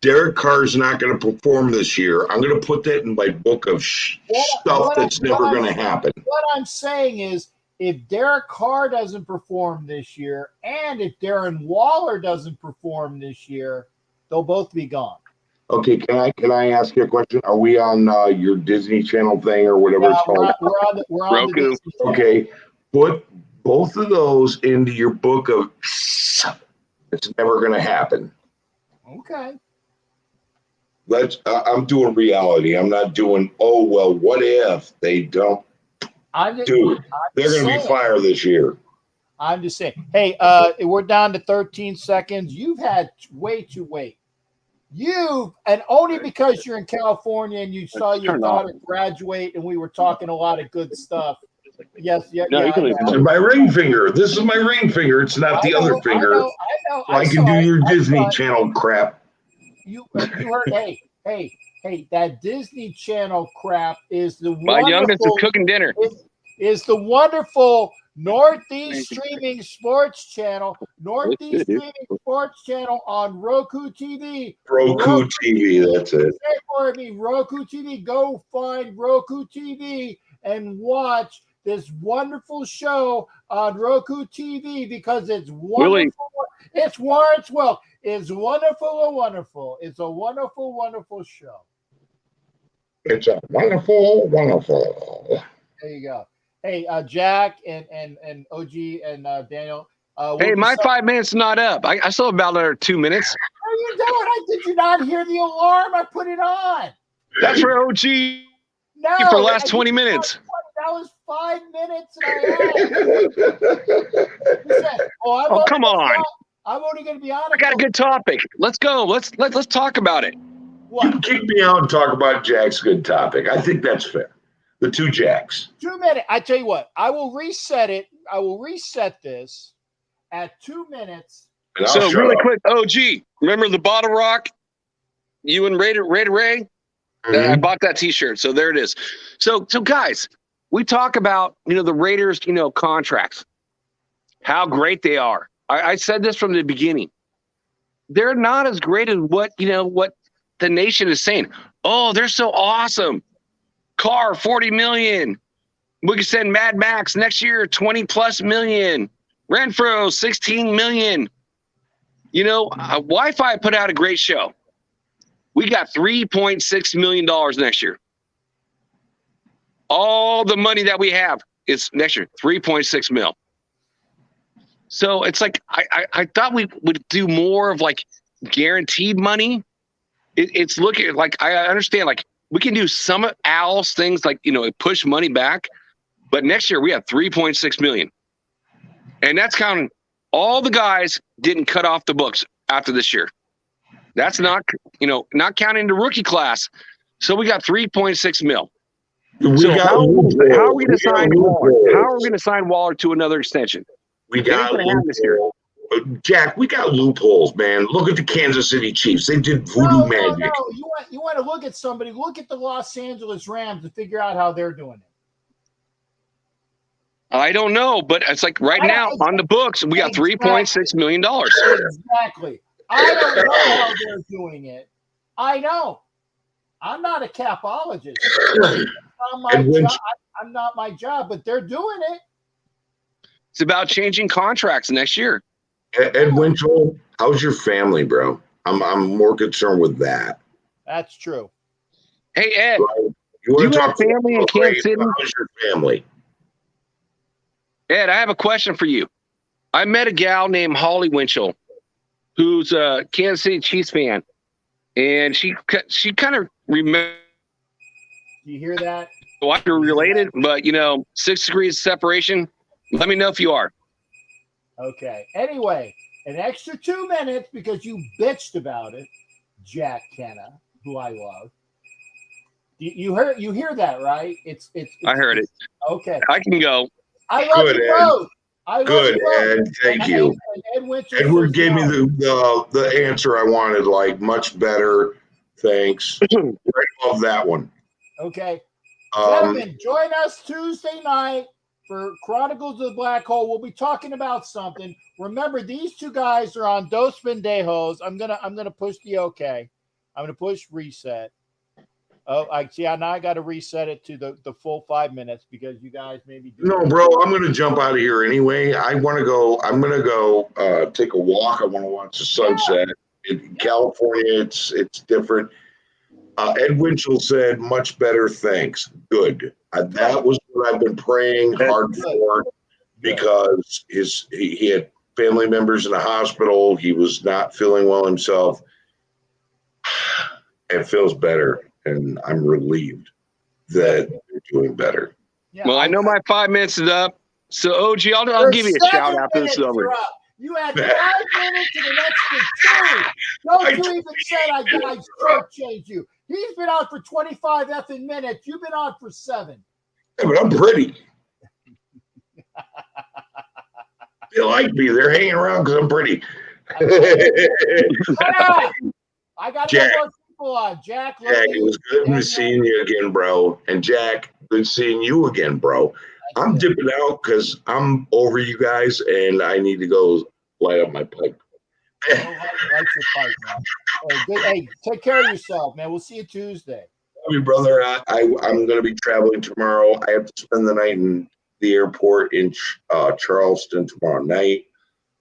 Derek Carr's not going to perform this year. I'm going to put that in my book of stuff that's never going to happen. What I'm saying is, if Derek Carr doesn't perform this year, and if Darren Waller doesn't perform this year, they'll both be gone. Okay, can I ask you a question? Are we on your Disney Channel thing or whatever it's called? We're on the Disney Channel. Okay, put both of those into your book of it's never going to happen. Okay. I'm doing reality. I'm not doing, oh, well, what if they don't? Dude, they're going to be fire this year. I'm just saying. Hey, we're down to 13 seconds. You've had way to wait. And only because you're in California and you saw your daughter graduate and we were talking a lot of good stuff. Yes, yeah. This is my ring finger. This is my ring finger. It's not the other finger. I know. I can do your Disney Channel crap. You heard, hey, that Disney Channel crap is the my youngest is cooking dinner. Is the wonderful Northeast Streaming Sports Channel. Northeast Streaming Sports Channel on Roku TV. Roku TV, that's it. Say for me, Roku TV. Go find Roku TV and watch this wonderful show on Roku TV because it's wonderful. Willie. It's Warren's Well. It's wonderful, wonderful. It's a wonderful, wonderful show. It's a wonderful. There you go. Hey, Jack and OG and Daniel. Hey, my 5 minutes is not up. I still have about another 2 minutes. What are you doing? Did you not hear the alarm? I put it on. That's for OG No, for the last 20 minutes. That was 5 minutes. Oh, come on. I'm only going to be honest. I got a good topic. Let's go. Let's talk about it. You kick me out and talk about Jack's good topic. I think that's fair. The two Jacks. 2 minutes. I tell you what, I will reset it. I will reset this at 2 minutes. So really quick, OG, remember the Bottle Rock? You and Raider Ray? I bought that T-shirt, so there it is. So guys, we talk about the Raiders, contracts, how great they are. I said this from the beginning. They're not as great as what the nation is saying. Oh, they're so awesome. Carr, $40 million. We can send Mad Max next year, $20+ million. Renfro, $16 million. Wi-Fi put out a great show. We got $3.6 million next year. All the money that we have is next year, 3.6 mil. So it's like I thought we would do more of like guaranteed money. It's looking like I understand like we can do some of Al's things like push money back, but next year we have 3.6 million, and that's counting all the guys didn't cut off the books after this year. That's not counting the rookie class. So we got 3.6 mil. So how are we going to sign Waller? How are we going to sign Waller to another extension? We got loopholes. Jack, we got loopholes, man. Look at the Kansas City Chiefs. They did voodoo magic. No. You want to look at somebody. Look at the Los Angeles Rams to figure out how they're doing it. I don't know, but it's like right now on the books, we got $3.6 million. Exactly. I don't know how they're doing it. I know. I'm not a capologist. I'm not my job, but they're doing it. It's about changing contracts next year. Ed Winchell, how's your family, bro? I'm more concerned with that. That's true. Hey, Ed, you have family in Kansas City? How's your family? Ed, I have a question for you. I met a gal named Holly Winchell, who's a Kansas City Chiefs fan, and she kind of remembers. Do you hear that? Well, you're related, but 6 degrees separation. Let me know if you are. Okay. Anyway, an extra 2 minutes because you bitched about it, Jack Kenna, who I love. You hear that, right? It's I heard it. Okay. I can go. I love you both. Good, Ed. Thank you. Edward gave me the answer I wanted, like much better. Thanks. Right above that one. Okay. Gentlemen, join us Tuesday night for Chronicles of the Black Hole. We'll be talking about something. Remember, these two guys are on Dos Pendejos. I'm gonna push the okay. I'm gonna push reset. Oh, I see. Now I got to reset it to the full 5 minutes because you guys maybe do. No, bro, I'm gonna jump out of here anyway. I'm gonna go take a walk. I want to watch the sunset. In California, it's different. Ed Winchell said, "Much better, thanks." Good. That was what I've been praying hard for because he had family members in the hospital. He was not feeling well himself. It feels better. And I'm relieved that they're doing better. Yeah, well, I know my 5 minutes is up. So, OG, I'll give you a shout out after this is over. You had 5 minutes and an extra 2. Don't you even say I shortchanged you. He's been on for 25 effing minutes. You've been on for 7. Yeah, but I'm pretty. They like me. They're hanging around because I'm pretty. I got Jack. more people on. Jack, it was good seeing you again, bro. And Jack, good seeing you again, bro. I'm dipping out because I'm over you guys and I need to go light up my pipe. Go light your pipe, man. Hey, take care of yourself, man. We'll see you Tuesday. Love you, brother. I'm going to be traveling tomorrow. I have to spend the night in the airport in Charleston tomorrow night.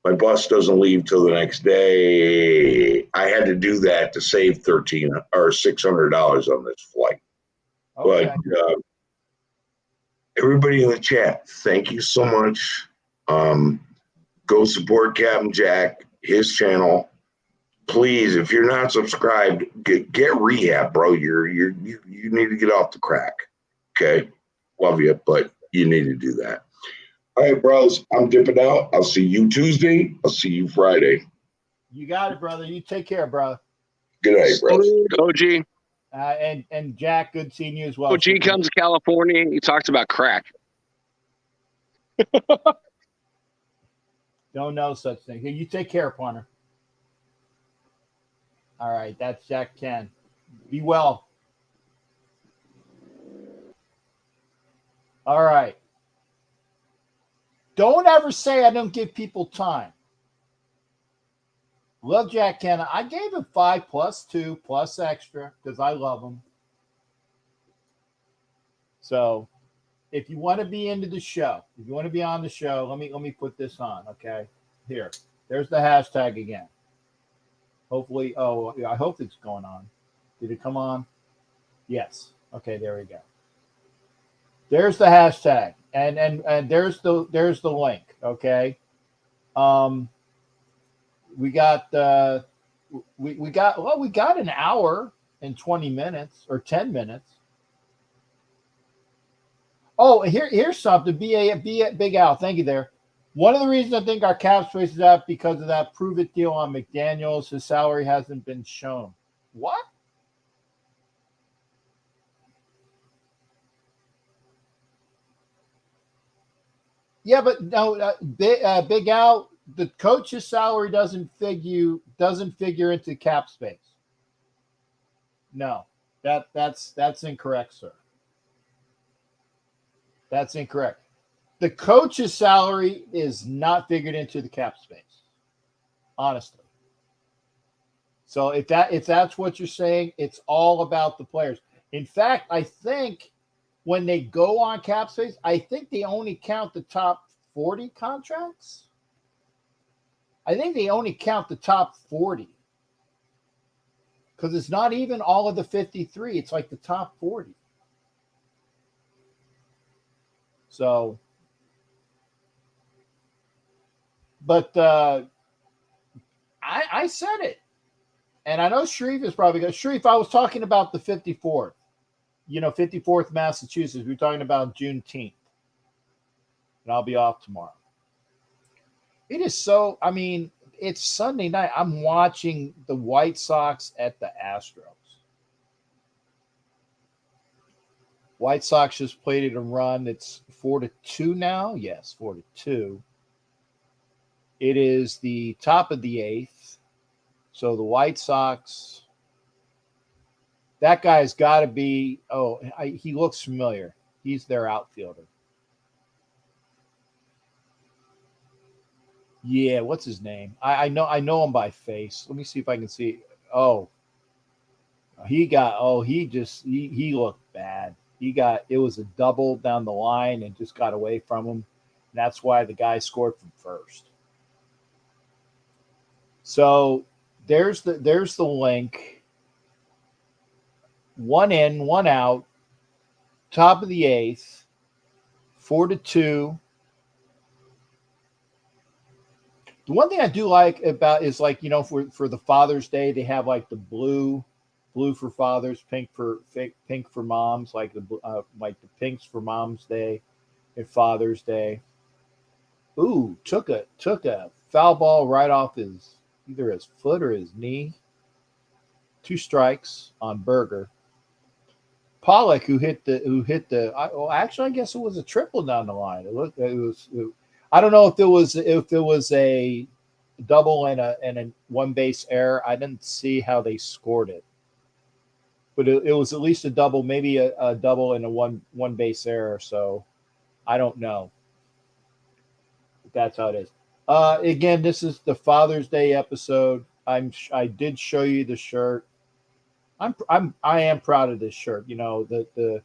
My bus doesn't leave till the next day. I had to do that to save $600 on this flight. Okay. But everybody in the chat, thank you so much. Go support Captain Jack, his channel. Please, if you're not subscribed, get rehab, bro. You need to get off the crack. Okay, love you, but you need to do that. All right, bros, I'm dipping out. I'll see you Tuesday. I'll see you Friday. You got it, brother. You take care, bro. Good night, bros. OG. And Jack, good seeing you as well. OG comes to California. He talks about crack. Don't know such thing. Here, you take care, partner. All right, that's Jack Ken. Be well. All right. Don't ever say I don't give people time. Love Jack Ken. I gave him 5 plus 2 plus extra because I love him. So if you want to be into the show, if you want to be on the show, let me put this on. Okay. Here. There's the hashtag again. Hopefully, I hope it's going on. Did it come on? Yes. Okay, there we go. There's the hashtag, and there's the link. Okay. We got we got an hour and 20 minutes or 10 minutes. Oh, here's something. Big Al, thank you there. One of the reasons I think our cap space is up because of that prove it deal on McDaniels. His salary hasn't been shown. What? Yeah, but no, Big Al, the coach's salary doesn't figure into cap space. No, that's incorrect, sir. That's incorrect. The coach's salary is not figured into the cap space, honestly. So if that's what you're saying, it's all about the players. In fact, I think when they go on cap space, I think they only count the top 40 contracts. I think they only count the top 40 because it's not even all of the 53. It's like the top 40. So, but I said it, and I know Sharif is probably going. Sharif, I was talking about the 54th, 54th Massachusetts. We were talking about Juneteenth, and I'll be off tomorrow. It is so. I mean, it's Sunday night. I'm watching the White Sox at the Astros. White Sox just played it a run. It's 4-2 now. Yes, 4-2. It is the top of the 8th. So the White Sox, that guy's got to be, he looks familiar. He's their outfielder. Yeah, what's his name? I know him by face. Let me see if I can see. He looked bad. It was a double down the line and just got away from him. And that's why the guy scored from first. So there's the link. 1 in, 1 out. Top of the 8th. 4-2. The one thing I do like about is for the Father's Day, they have like the blue for fathers, pink for moms, like the pinks for Mom's Day and Father's Day. Ooh, took a foul ball right off either his foot or his knee. 2 strikes on Berger. Pollock, who hit the actually I guess it was a triple down the line. I don't know if it was a double and a 1 base error. I didn't see how they scored it. But it was at least a double, maybe a double and a one base error. So I don't know. But that's how it is. Again, this is the Father's Day episode. I did show you the shirt. I am proud of this shirt. You know, the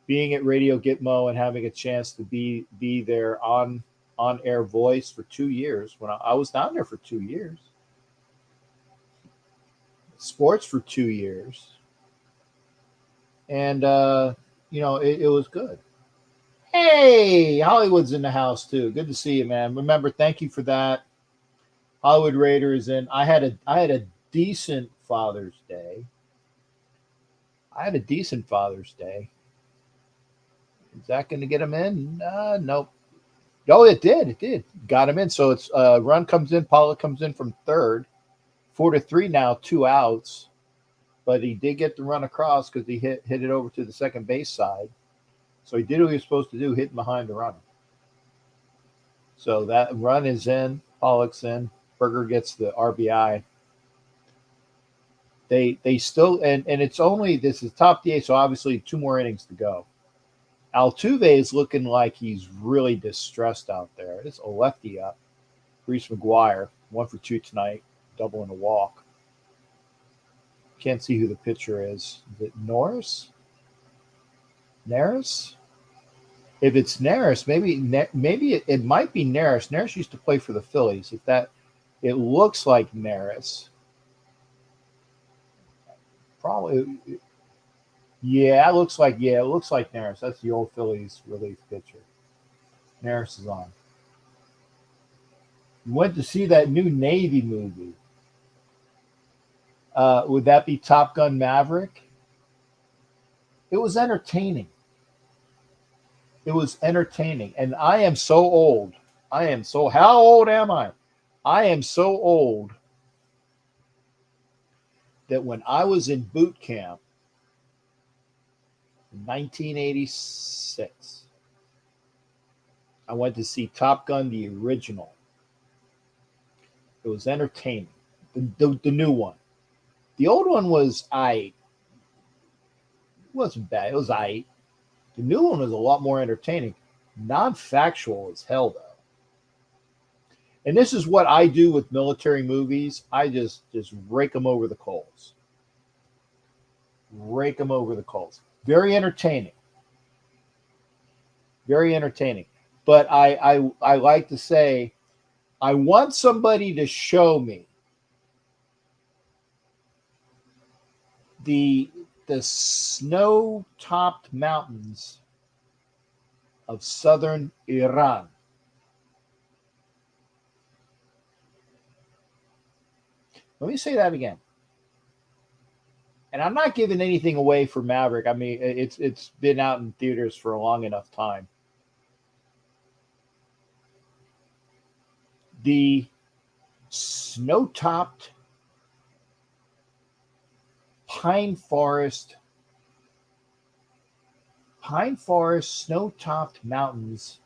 being at Radio Gitmo and having a chance to be there on air voice for 2 years. When I was down there for 2 years, sports for 2 years, and you know, it was good. Hey, Hollywood's in the house too. Good to see you, man. Remember, thank you for that. Hollywood Raider is in. I had a decent Father's Day. Is that going to get him in? Nope. Oh, it did. It did. Got him in. So it's run comes in. Pollock comes in from third. 4-3 now, 2 outs. But he did get the run across because he hit it over to the second base side. So he did what he was supposed to do, hitting behind the runner. So that run is in. Pollock's in. Berger gets the RBI. They still and it's only this is top DA, so obviously 2 more innings to go. Altuve is looking like he's really distressed out there. It's a lefty up. Reese McGuire, 1 for 2 tonight, double and a walk. Can't see who the pitcher is. Is it Norris? Neris? If it's Neris, maybe it might be Neris. Neris used to play for the Phillies. If that, it looks like Neris. Probably. Yeah, it looks like Neris. That's the old Phillies relief pitcher. Neris is on. You went to see that new Navy movie. Would that be Top Gun Maverick? It was entertaining. And I am so old. How old am I? I am so old that when I was in boot camp in 1986, I went to see Top Gun, the original. It was entertaining. The new one. The old one was it wasn't bad. It was The new one was a lot more entertaining. Non-factual as hell, though. And this is what I do with military movies. I just rake them over the coals. Very entertaining. But I like to say, I want somebody to show me the snow-topped mountains of southern Iran. Let me say that again. And I'm not giving anything away for Maverick. I mean, it's been out in theaters for a long enough time. The snow-topped pine forest, snow-topped mountains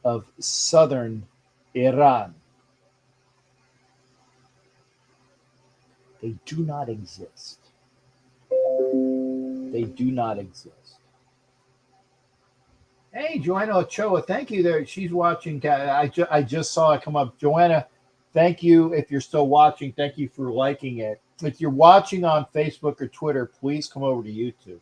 of southern Iran. They do not exist. Hey, Joanna Ochoa, thank you there. She's watching. I just saw it come up. Joanna, thank you. If you're still watching, thank you for liking it. If you're watching on Facebook or Twitter, please come over to YouTube.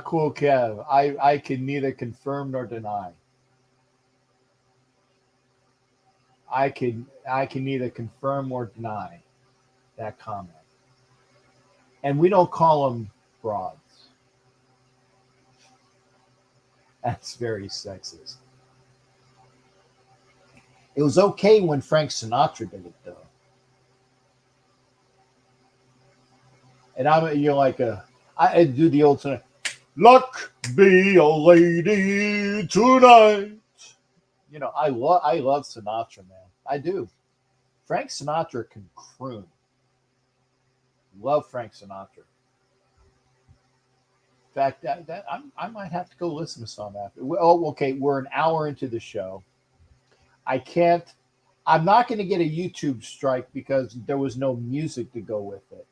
Cool, Kev. I can neither confirm nor deny. I can neither confirm or deny that comment. And we don't call them broads. That's very sexist. It was okay when Frank Sinatra did it, though. And you're like I do the old song. Luck be a lady tonight. You know, I love Sinatra, man. I do. Frank Sinatra can croon. Love Frank Sinatra. In fact, I might have to go listen to some after. Oh, okay. We're an hour into the show. I can't I'm not going to get a YouTube strike because there was no music to go with it.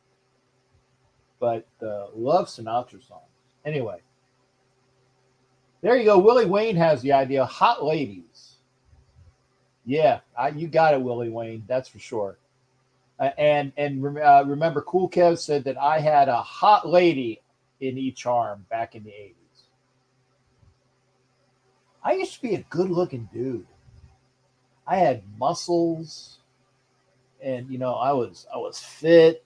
But love Sinatra songs. Anyway, there you go. Willie Wayne has the idea. Hot ladies. Yeah, you got it, Willie Wayne. That's for sure. Remember, Cool Kev said that I had a hot lady in each arm back in the 80s. I used to be a good-looking dude. I had muscles, and I was fit,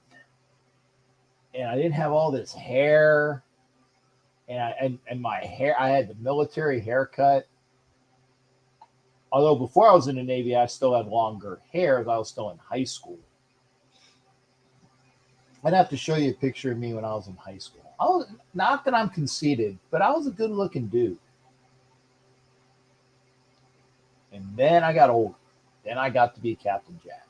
and I didn't have all this hair, and my hair, I had the military haircut. Although before I was in the Navy, I still had longer hair as I was still in high school. I'd have to show you a picture of me when I was in high school. Not that I'm conceited, but I was a good-looking dude. And then I got older. Then I got to be Captain Jack.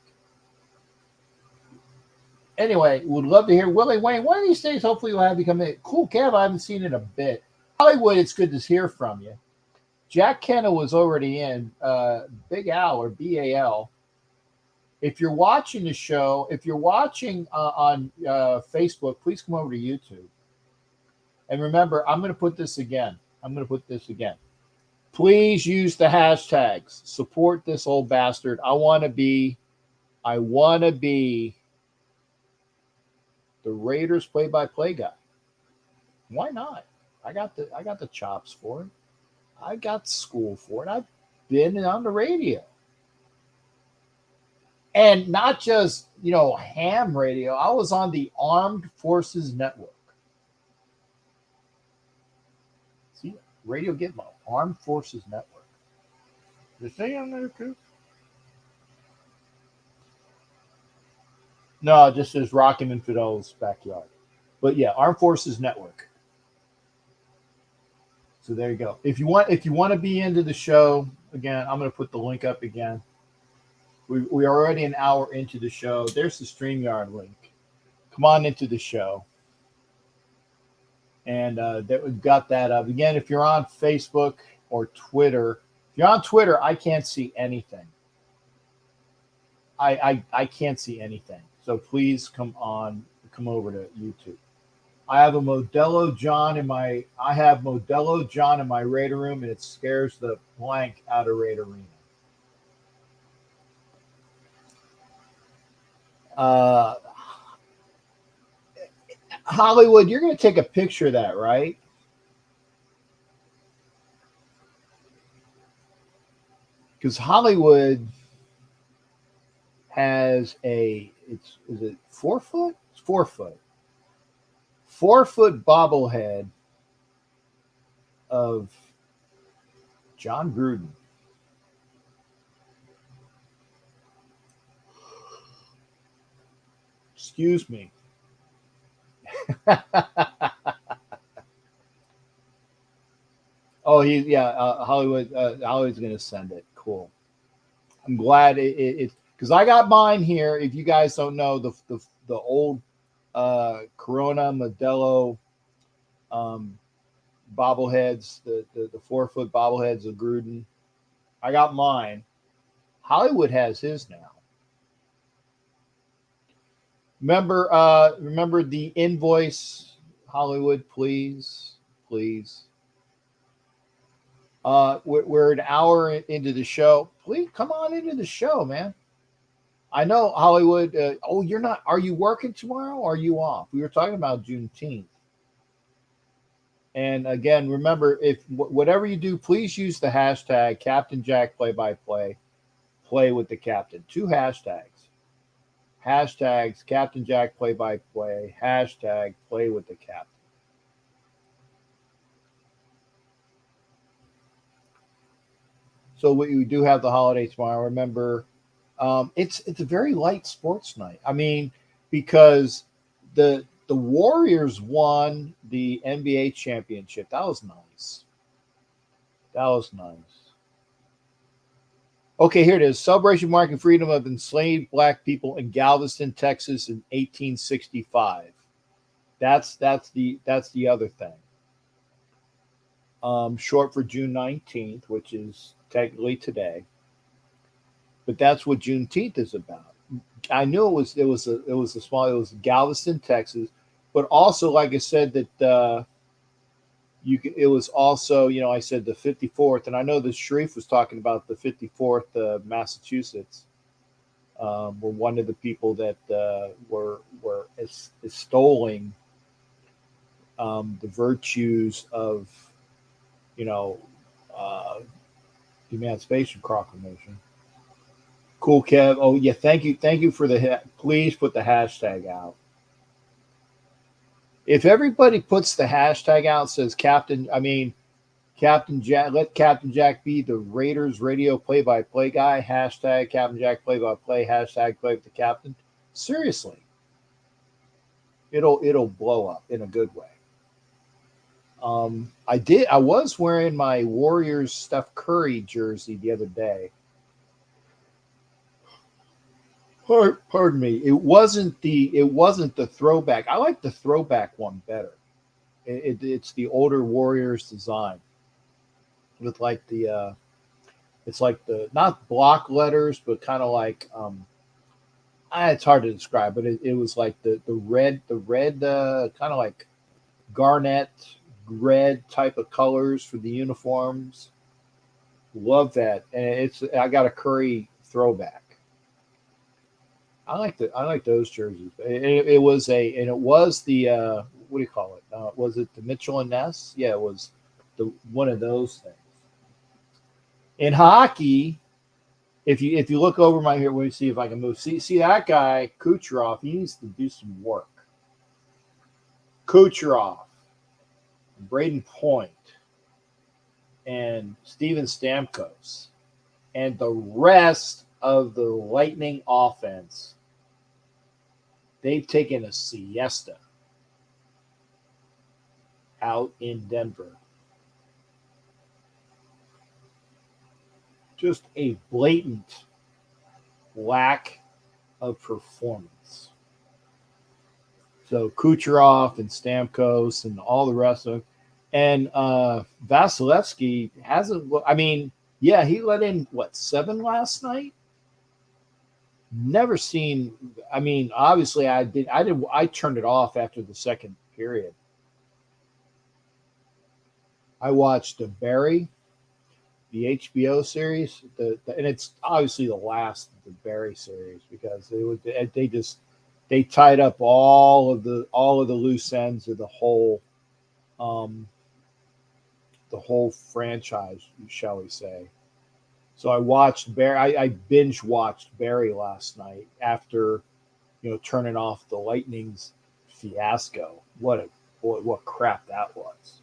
Anyway, would love to hear Willie Wayne. One of these days, hopefully we'll have you come in. Cool Kev, I haven't seen in a bit. Hollywood, it's good to hear from you. Jack Kenna was already in. Big Al or BAL. If you're watching the show, if you're watching on Facebook, please come over to YouTube. And remember, I'm going to put this again. Please use the hashtags. Support this old bastard. I want to be the Raiders play-by-play guy. Why not? I got the chops for it. I got school for it. I've been on the radio. And not just, ham radio. I was on the Armed Forces Network. See, Radio Gitmo, Armed Forces Network. Is they on there too? No, it just says Rockin' in Fidel's backyard. But yeah, Armed Forces Network. So there you go. If you want to be into the show, again, I'm going to put the link up again. We are already an hour into the show. There's the StreamYard link. Come on into the show. And that we've got that up. Again, if you're on Facebook or Twitter, if you're on Twitter, I can't see anything. I can't see anything. So please come over to YouTube. I have Modelo John in my Raider room, and it scares the blank out of Raider Arena. Hollywood, you're going to take a picture of that, right? Because Hollywood has is it 4 foot? It's 4 foot. 4 foot bobblehead of John Gruden. Excuse me. Oh, Hollywood's going to send it. Cool. I'm glad it because I got mine here. If you guys don't know, the old Corona Modelo bobbleheads, the 4 foot bobbleheads of Gruden. I got mine. Hollywood has his now. Remember the invoice, Hollywood, please. We're an hour into the show. Please come on into the show, man. I know Hollywood. You're not. Are you working tomorrow? Or are you off? We were talking about Juneteenth. And again, remember, if whatever you do, please use the hashtag Captain Jack play-by-play. Play with the captain. 2 hashtags. Hashtags Captain Jack play-by-play. Hashtag play with the captain. So we do have the holiday tomorrow. Remember, it's a very light sports night. I mean, because the Warriors won the NBA championship. That was nice. Okay, here it is. Celebration marking freedom of enslaved black people in Galveston, Texas in 1865. That's the other thing. Short for June 19th, which is technically today. but that's what Juneteenth is about. I knew it was Galveston, Texas, but also, like I said, that it was also, I said the 54th, and I know that Sharif was talking about the 54th Massachusetts, were one of the people that were extolling the virtues of, the Emancipation Proclamation. Cool, Kev. Oh yeah, thank you for please put the hashtag out. If everybody puts the hashtag out, says Captain Jack, let Captain Jack be the Raiders radio play-by-play guy. Hashtag Captain Jack play-by-play. Hashtag play with the captain. Seriously, it'll blow up in a good way. I was wearing my Warriors Steph Curry jersey the other day. Pardon me. It wasn't the throwback. I like the throwback one better. It's the older Warriors design with like it's like the not block letters, but kind of like it's hard to describe, but it was like the red kind of like garnet red type of colors for the uniforms. Love that, and I got a Curry throwback. I like those jerseys. It was the what do you call it? Was it the Mitchell and Ness? Yeah, it was one of those things. In hockey, if you look over my here, let me see if I can move. See that guy Kucherov. He needs to do some work. Kucherov, Braden Point, and Steven Stamkos, and the rest of the Lightning offense. They've taken a siesta out in Denver. Just a blatant lack of performance. So Kucherov and Stamkos and all the rest of them. And Vasilevsky hasn't. I mean, yeah, he let in 7 last night. Never seen. I mean, obviously, I turned it off after the second period. I watched the Barry, the HBO series, and it's obviously the last of the Barry series because they tied up all of the loose ends of the whole franchise, shall we say. So I watched Barry. I binge watched Barry last night after, turning off the Lightning's fiasco. What crap that was.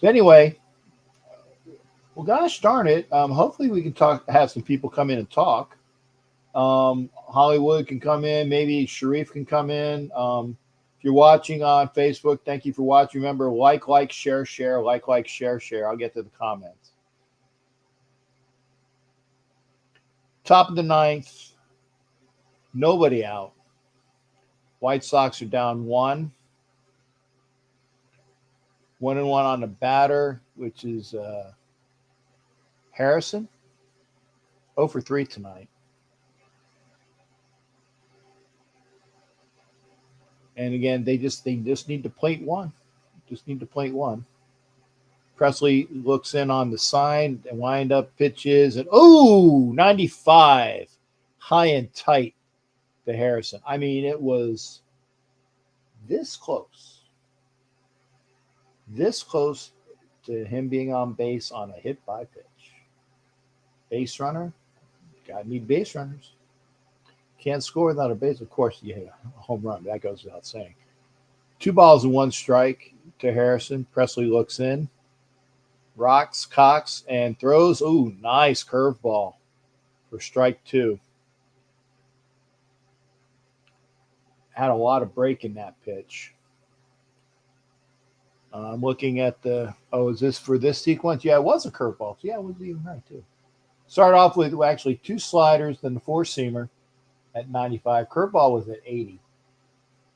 So anyway, well, gosh darn it. Hopefully we can have some people come in and talk. Hollywood can come in. Maybe Sharif can come in. If you're watching on Facebook, thank you for watching. Remember, like, share, like, share. I'll get to the comments. Top of the 9th, nobody out. White Sox are down 1. 1-1 on the batter, which is Harrison. 0 for 3 tonight. And again, they just need to plate one. Presley looks in on the sign and wind up pitches and 95 high and tight to Harrison. I mean, it was this close to him being on base on a hit by pitch. Base runner, gotta need base runners. Can't score without a base. Of course, you hit a home run. That goes without saying. 2 balls and 1 strike to Harrison. Presley looks in. Rocks, cocks, and throws. Ooh, nice curveball for strike 2. Had a lot of break in that pitch. I'm looking at is this for this sequence? Yeah, it was a curveball. Yeah, it was even right, too. Started off with actually 2 sliders, then the 4-seamer at 95. Curveball was at 80.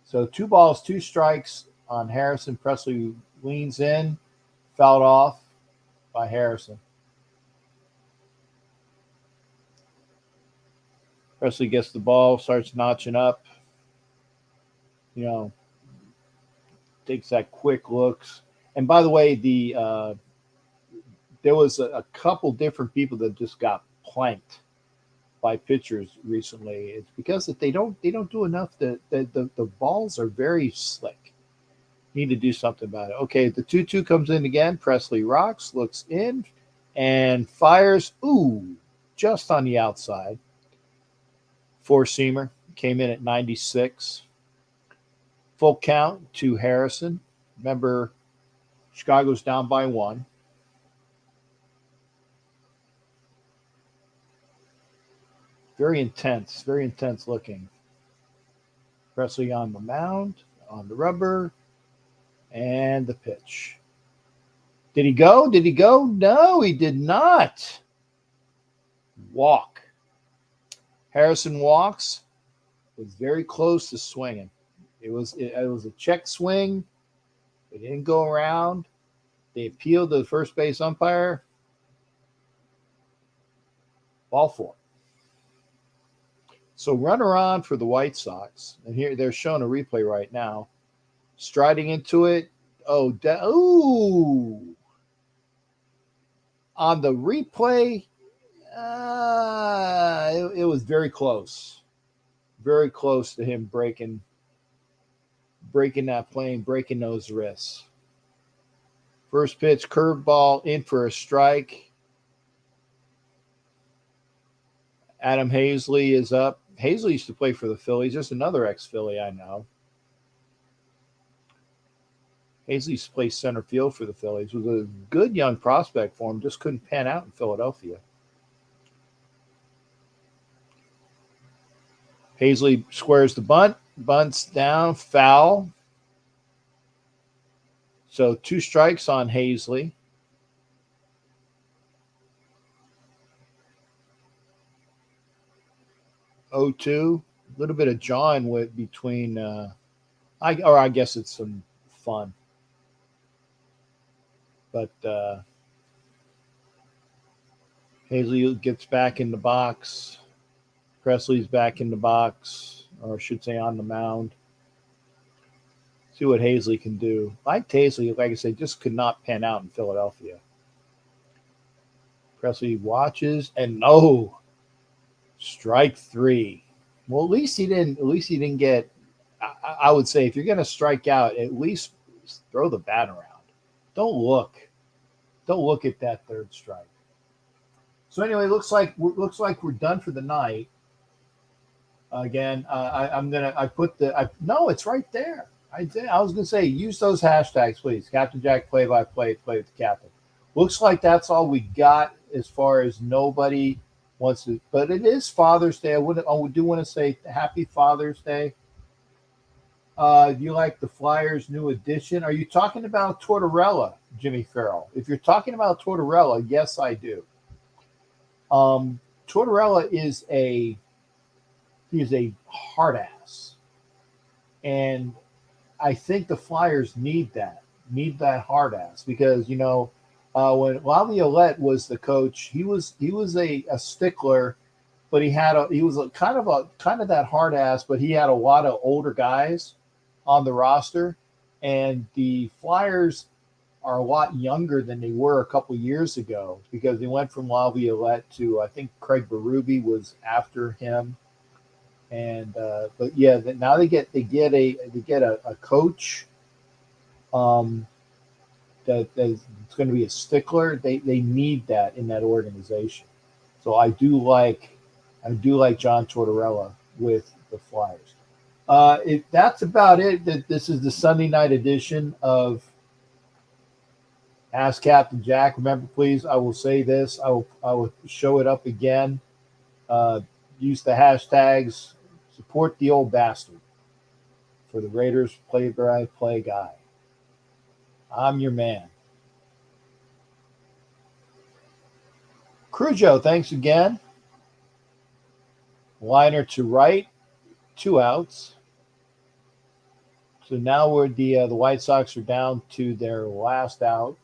So 2 balls, 2 strikes on Harrison. Presley leans in, fouled off by Harrison. Presley gets the ball, starts notching up. You know, takes that quick looks. And by the way, there was a couple different people that just got planked by pitchers recently. It's because that they don't do enough. The balls are very slick. Need to do something about it. Okay, the 2-2 comes in again. Presley rocks, looks in, and fires. Ooh, just on the outside. Four-seamer came in at 96. Full count to Harrison. Remember, Chicago's down by 1. Very intense looking. Presley on the mound, on the rubber, and the pitch. Did he go? Did he go? No, he did not. Walk. Harrison walks. Was very close to swinging. It was a check swing. It didn't go around. They appealed to the first base umpire. Ball 4. So runner on for the White Sox. And here they're showing a replay right now. Striding into it. Ooh. On the replay, it was very close. Very close to him breaking that plane, breaking those wrists. First pitch, curveball in for a strike. Adam Hazley is up. Hazley used to play for the Phillies. There's another ex-Philly I know. Hazley used to play center field for the Phillies. Was a good young prospect for him. Just couldn't pan out in Philadelphia. Hazley squares the bunt. Bunts down. Foul. So 2 strikes on Hazley. Oh, 2. A little bit of jawing with between. I guess it's some fun. But Hazley gets back in the box. Presley's back in the box, or I should say on the mound. See what Hazley can do. Like Hazley, like I said, just could not pan out in Philadelphia. Presley watches, and no, strike 3. Well, at least he didn't get. I would say if you're going to strike out, at least throw the bat around. Don't look at that 3rd strike. So anyway, looks like we're done for the night. Again, no, it's right there. I was going to say, use those hashtags, please. Captain Jack play-by-play, play with the captain. Looks like that's all we got as far as nobody wants to. But it is Father's Day. I do want to say Happy Father's Day. Do you like the Flyers' new edition? Are you talking about Tortorella, Jimmy Farrell? If you're talking about Tortorella, yes, I do. Tortorella is a hard ass, and I think the Flyers need that hard ass because when Laviolette was the coach, he was a stickler, but he was kind of that hard ass, but he had a lot of older guys on the roster, and the Flyers are a lot younger than they were a couple years ago because they went from Laviolette to I think Craig Berube was after him. And but yeah, now they get a coach that is going to be a stickler. They need that in that organization. So I do like John Tortorella with the Flyers. That's about it. This is the Sunday night edition of Ask Captain Jack. Remember, please, I will say this. I will show it up again. Use the hashtags. Support the old bastard for the Raiders play-by-play guy. I'm your man. Crujo, thanks again. Liner to right, 2 outs. So now the White Sox are down to their last out.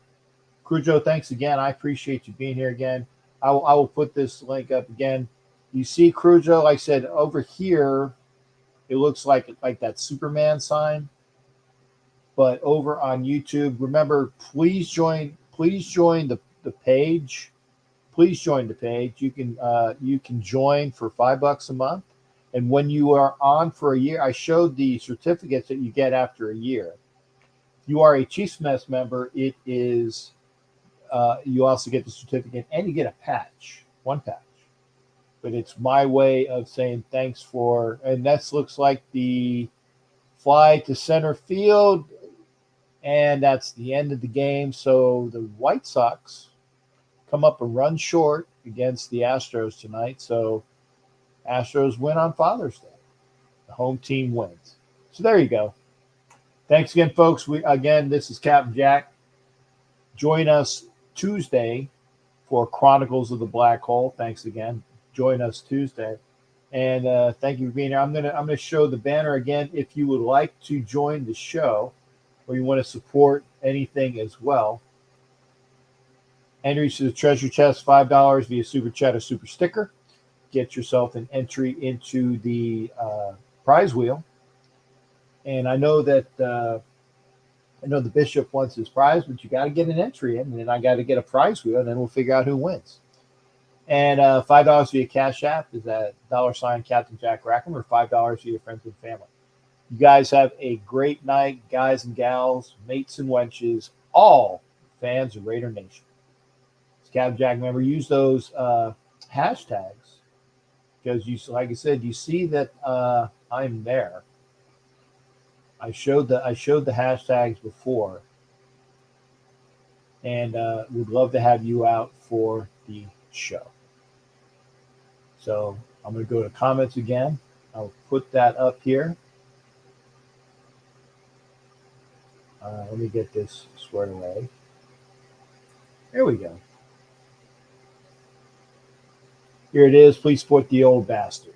Crujo, thanks again. I appreciate you being here again. I will put this link up again. You see Crujo, like I said, over here, it looks like that Superman sign. But over on YouTube, remember, please join the page. Please join the page. You can join for $5 a month. And when you are on for a year, I showed the certificates that you get after a year. If you are a Chiefs Mess member, it is you also get the certificate and you get a patch, one patch. But it's my way of saying thanks for, and that looks like the fly to center field, and that's the end of the game. So the White Sox come up and run short against the Astros tonight. So Astros win on Father's Day. The home team wins. So there you go. Thanks again, folks. This is Captain Jack. Join us Tuesday for Chronicles of the Black Hole. Thanks again. Join us Tuesday. And thank you for being here. I'm gonna show the banner again. If you would like to join the show or you want to support anything as well, entries to the treasure chest, $5 via super chat or super sticker. Get yourself an entry into the prize wheel. And I know that the bishop wants his prize, but you got to get an entry in, and then I got to get a prize wheel, and then we'll figure out who wins. And $5 via Cash App is at $ Captain Jack Rackham, or $5 via friends and family. You guys have a great night, guys and gals, mates and wenches, all fans of Raider Nation. It's Captain Jack. Remember, use those hashtags, because like I said, you see that I'm there. I showed the hashtags before, and we'd love to have you out for the show. So I'm going to go to comments again. I'll put that up here. Let me get this squared away. There we go. Here it is. Please support the old bastard.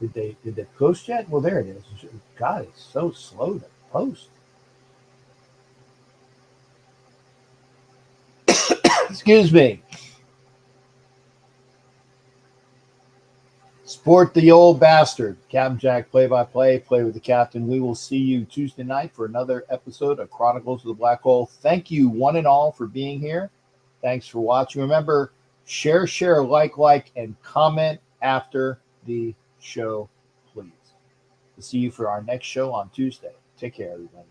Did they post yet? Well, there it is. God, it's so slow to post. Excuse me. Support the old bastard. Captain Jack play-by-play. Play with the captain. We will see you Tuesday night for another episode of Chronicles of the Black Hole. Thank you, one and all, for being here. Thanks for watching. Remember, share, like, and comment after the show, please. We'll see you for our next show on Tuesday. Take care, everybody.